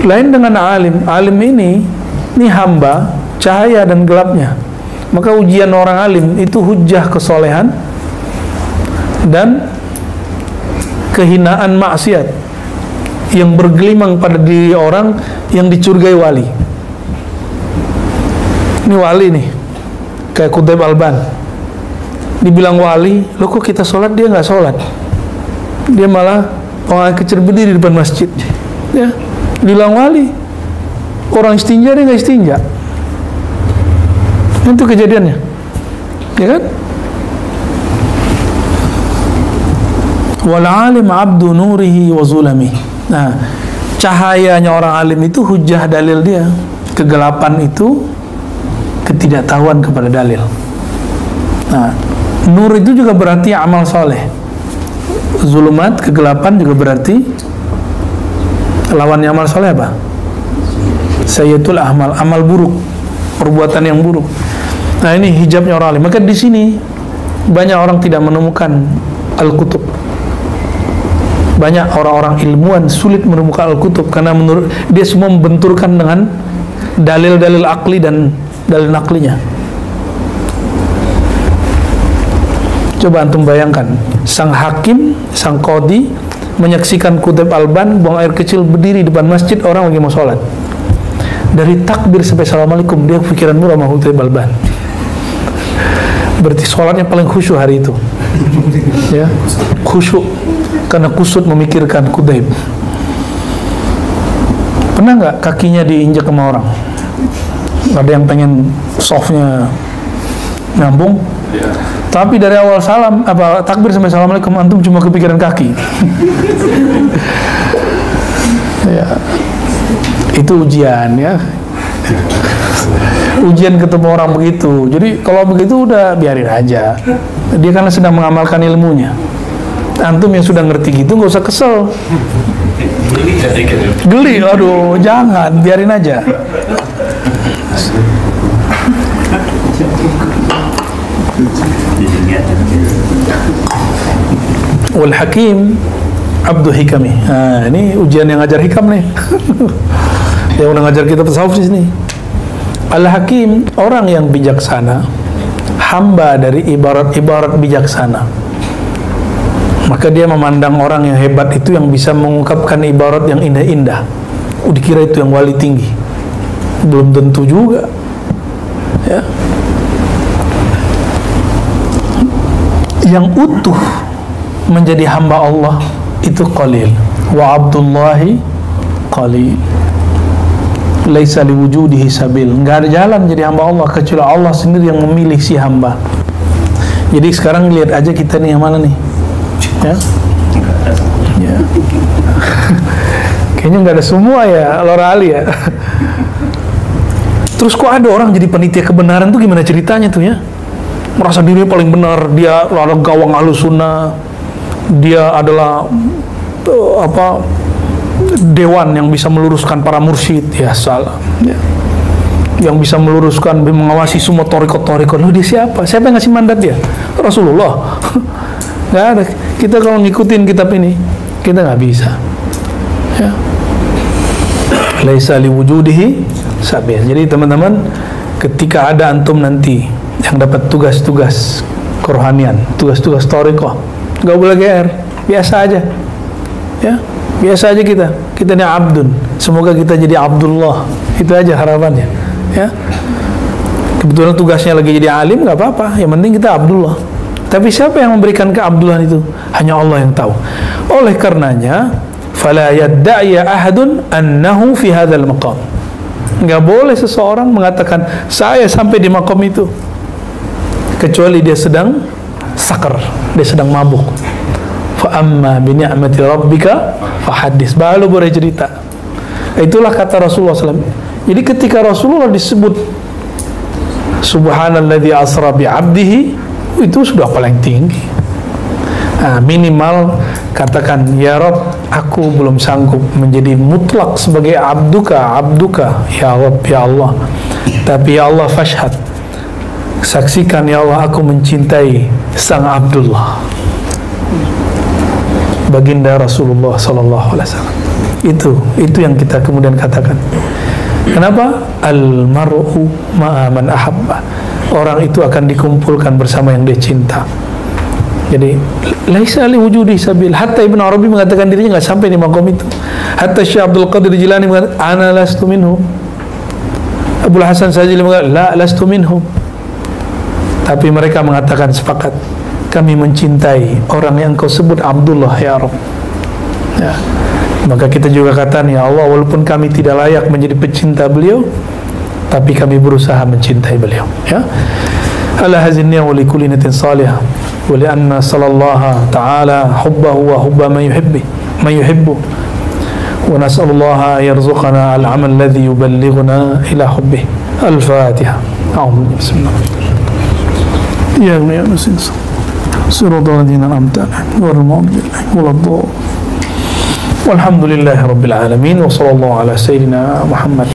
Speaker 1: Lain dengan alim. Alim ini hamba cahaya dan gelapnya. Maka ujian orang alim itu hujjah kesolehan dan kehinaan maksiat yang bergelimang pada diri orang yang dicurigai wali. Ini wali nih, kayak Qutb Alban, dibilang wali, lo kok kita sholat dia nggak sholat, dia malah orang kecil berdiri di depan masjid, ya, bilang wali, orang istinja dia nggak istinja, itu kejadiannya, ya kan? Wal alim abdu nurihi wa zulami. Nah, cahayanya orang alim itu hujjah dalil dia. Kegelapan itu ketidaktahuan kepada dalil. Nah, nur itu juga berarti amal soleh. Zulumat, kegelapan juga berarti lawannya amal soleh apa? Sayyitul amal, amal buruk, perbuatan yang buruk. Nah, ini hijabnya orang alim. Maka di sini banyak orang tidak menemukan al-kutub. Banyak orang-orang ilmuwan sulit menemukan Al-Kutub karena menurut dia semua membenturkan dengan dalil-dalil akli dan dalil naklinya. Coba antum bayangkan, sang hakim, sang qadi menyaksikan Kutub Alban buang air kecil berdiri depan masjid, orang lagi mau sholat. Dari takbir sampai assalamualaikum dia pikiran murah sama Kutub Alban. Berarti sholatnya paling khusyuk hari itu. Ya, khusyuk karena kusut memikirkan Kutub. Pernah nggak kakinya diinjak sama orang? Ada yang pengen softnya nyambung, tapi dari awal salam takbir sampai assalamualaikum antum cuma kepikiran kaki. Ya, itu ujian ya. Ujian ketemu orang begitu. Jadi kalau begitu udah biarin aja. Dia karena sedang mengamalkan ilmunya. Antum yang sudah ngerti gitu nggak usah kesel. Geli, aduh jangan, biarin aja. Wal Hakim Abdu Hikami. Nah, ini ujian yang ngajar hikam nih. Yang udah ngajar kita tasawuf di sini. Al Hakim, orang yang bijaksana, hamba dari ibarat-ibarat bijaksana. Maka dia memandang orang yang hebat itu yang bisa mengungkapkan ibarat yang indah-indah. Dikira itu yang wali tinggi. Belum tentu juga. Ya. Yang utuh menjadi hamba Allah itu qalil. Wa abdullahi qalil. Laisa liwujudihi sabil. Enggak ada jalan jadi hamba Allah kecuali Allah sendiri yang memilih si hamba. Jadi sekarang lihat aja kita nih yang mana nih? Ya. Ya. Kayaknya nggak ada semua ya, Lora Ali ya. Terus kok ada orang jadi panitia kebenaran tuh gimana ceritanya tuh ya? Merasa diri paling benar, dia adalah gawang Ahlus Sunnah, dia adalah dewan yang bisa meluruskan para mursyid, ya salah. Ya. Yang bisa meluruskan, mengawasi semua torikot-torikot. Loh dia siapa? Siapa yang ngasih mandat dia? Rasulullah. Nggak ada. Kita kalau ngikutin kitab ini, kita nggak bisa. Ya. Laisa liwujudihi sabil. Jadi teman-teman, ketika ada antum nanti yang dapat tugas-tugas kerohanian, tugas-tugas torikoh, nggak boleh GR, biasa aja. Ya, biasa aja kita. Kita ini abdun. Semoga kita jadi Abdullah. Itu aja harapannya. Ya. Kebetulan tugasnya lagi jadi alim, nggak apa-apa. Yang penting kita Abdullah. Tapi siapa yang memberikan keabdulan itu? Hanya Allah yang tahu. Oleh karenanya, fala yadda'i ahadun annahu fi hadzal maqam. Enggak boleh seseorang mengatakan saya sampai di maqam itu kecuali dia sedang sakar, dia sedang mabuk. Fa amma bi ni'mati rabbika fahaddits, baru boleh cerita. Itulah kata Rasulullah SAW. Jadi ketika Rasulullah disebut subhanalladzi asra bi 'abdihi, itu sudah paling tinggi. Nah, minimal katakan ya Rabb, aku belum sanggup menjadi mutlak sebagai abduka ya Rabb ya Allah, tapi ya Allah fashhad, saksikan ya Allah aku mencintai sang Abdullah, baginda Rasulullah sallallahu alaihi wasallam. Itu yang kita kemudian katakan. Kenapa? Al-mar'u ma'a man ahabba. Orang itu akan dikumpulkan bersama yang dia cinta. Jadi laisa li wujudi sabil. Hatta Ibnu Arabi mengatakan dirinya nggak sampai di maqam itu. Hatta Syekh Abdul Qadir Jilani mengatakan ana lastu minhum. Abdul Hasan Sajili mengatakan la lastu minhum. Tapi mereka mengatakan sepakat, kami mencintai orang yang kau sebut Abdullah ya Rabb. Ya. Maka kita juga katakan ya Allah, walaupun kami tidak layak menjadi pecinta beliau, tapi kami berusaha mencintai beliau. Ya. Ala hazinni wa li kulli niyatin salihah wa li anna sallallahu ta'ala hubbahu wa hubba man yuhibbu wa nas'alullaha yarzuqana al-amal alladhi yuballighuna ila hubbihi. Al-Fatiha. A'udzu billahi ya nasin siratal ladzina an'amta 'alaihim ghairil maghdubi 'alaihim waladdallin. Walhamdulillahi rabbil alamin wa sallallahu ala sayyidina Muhammad.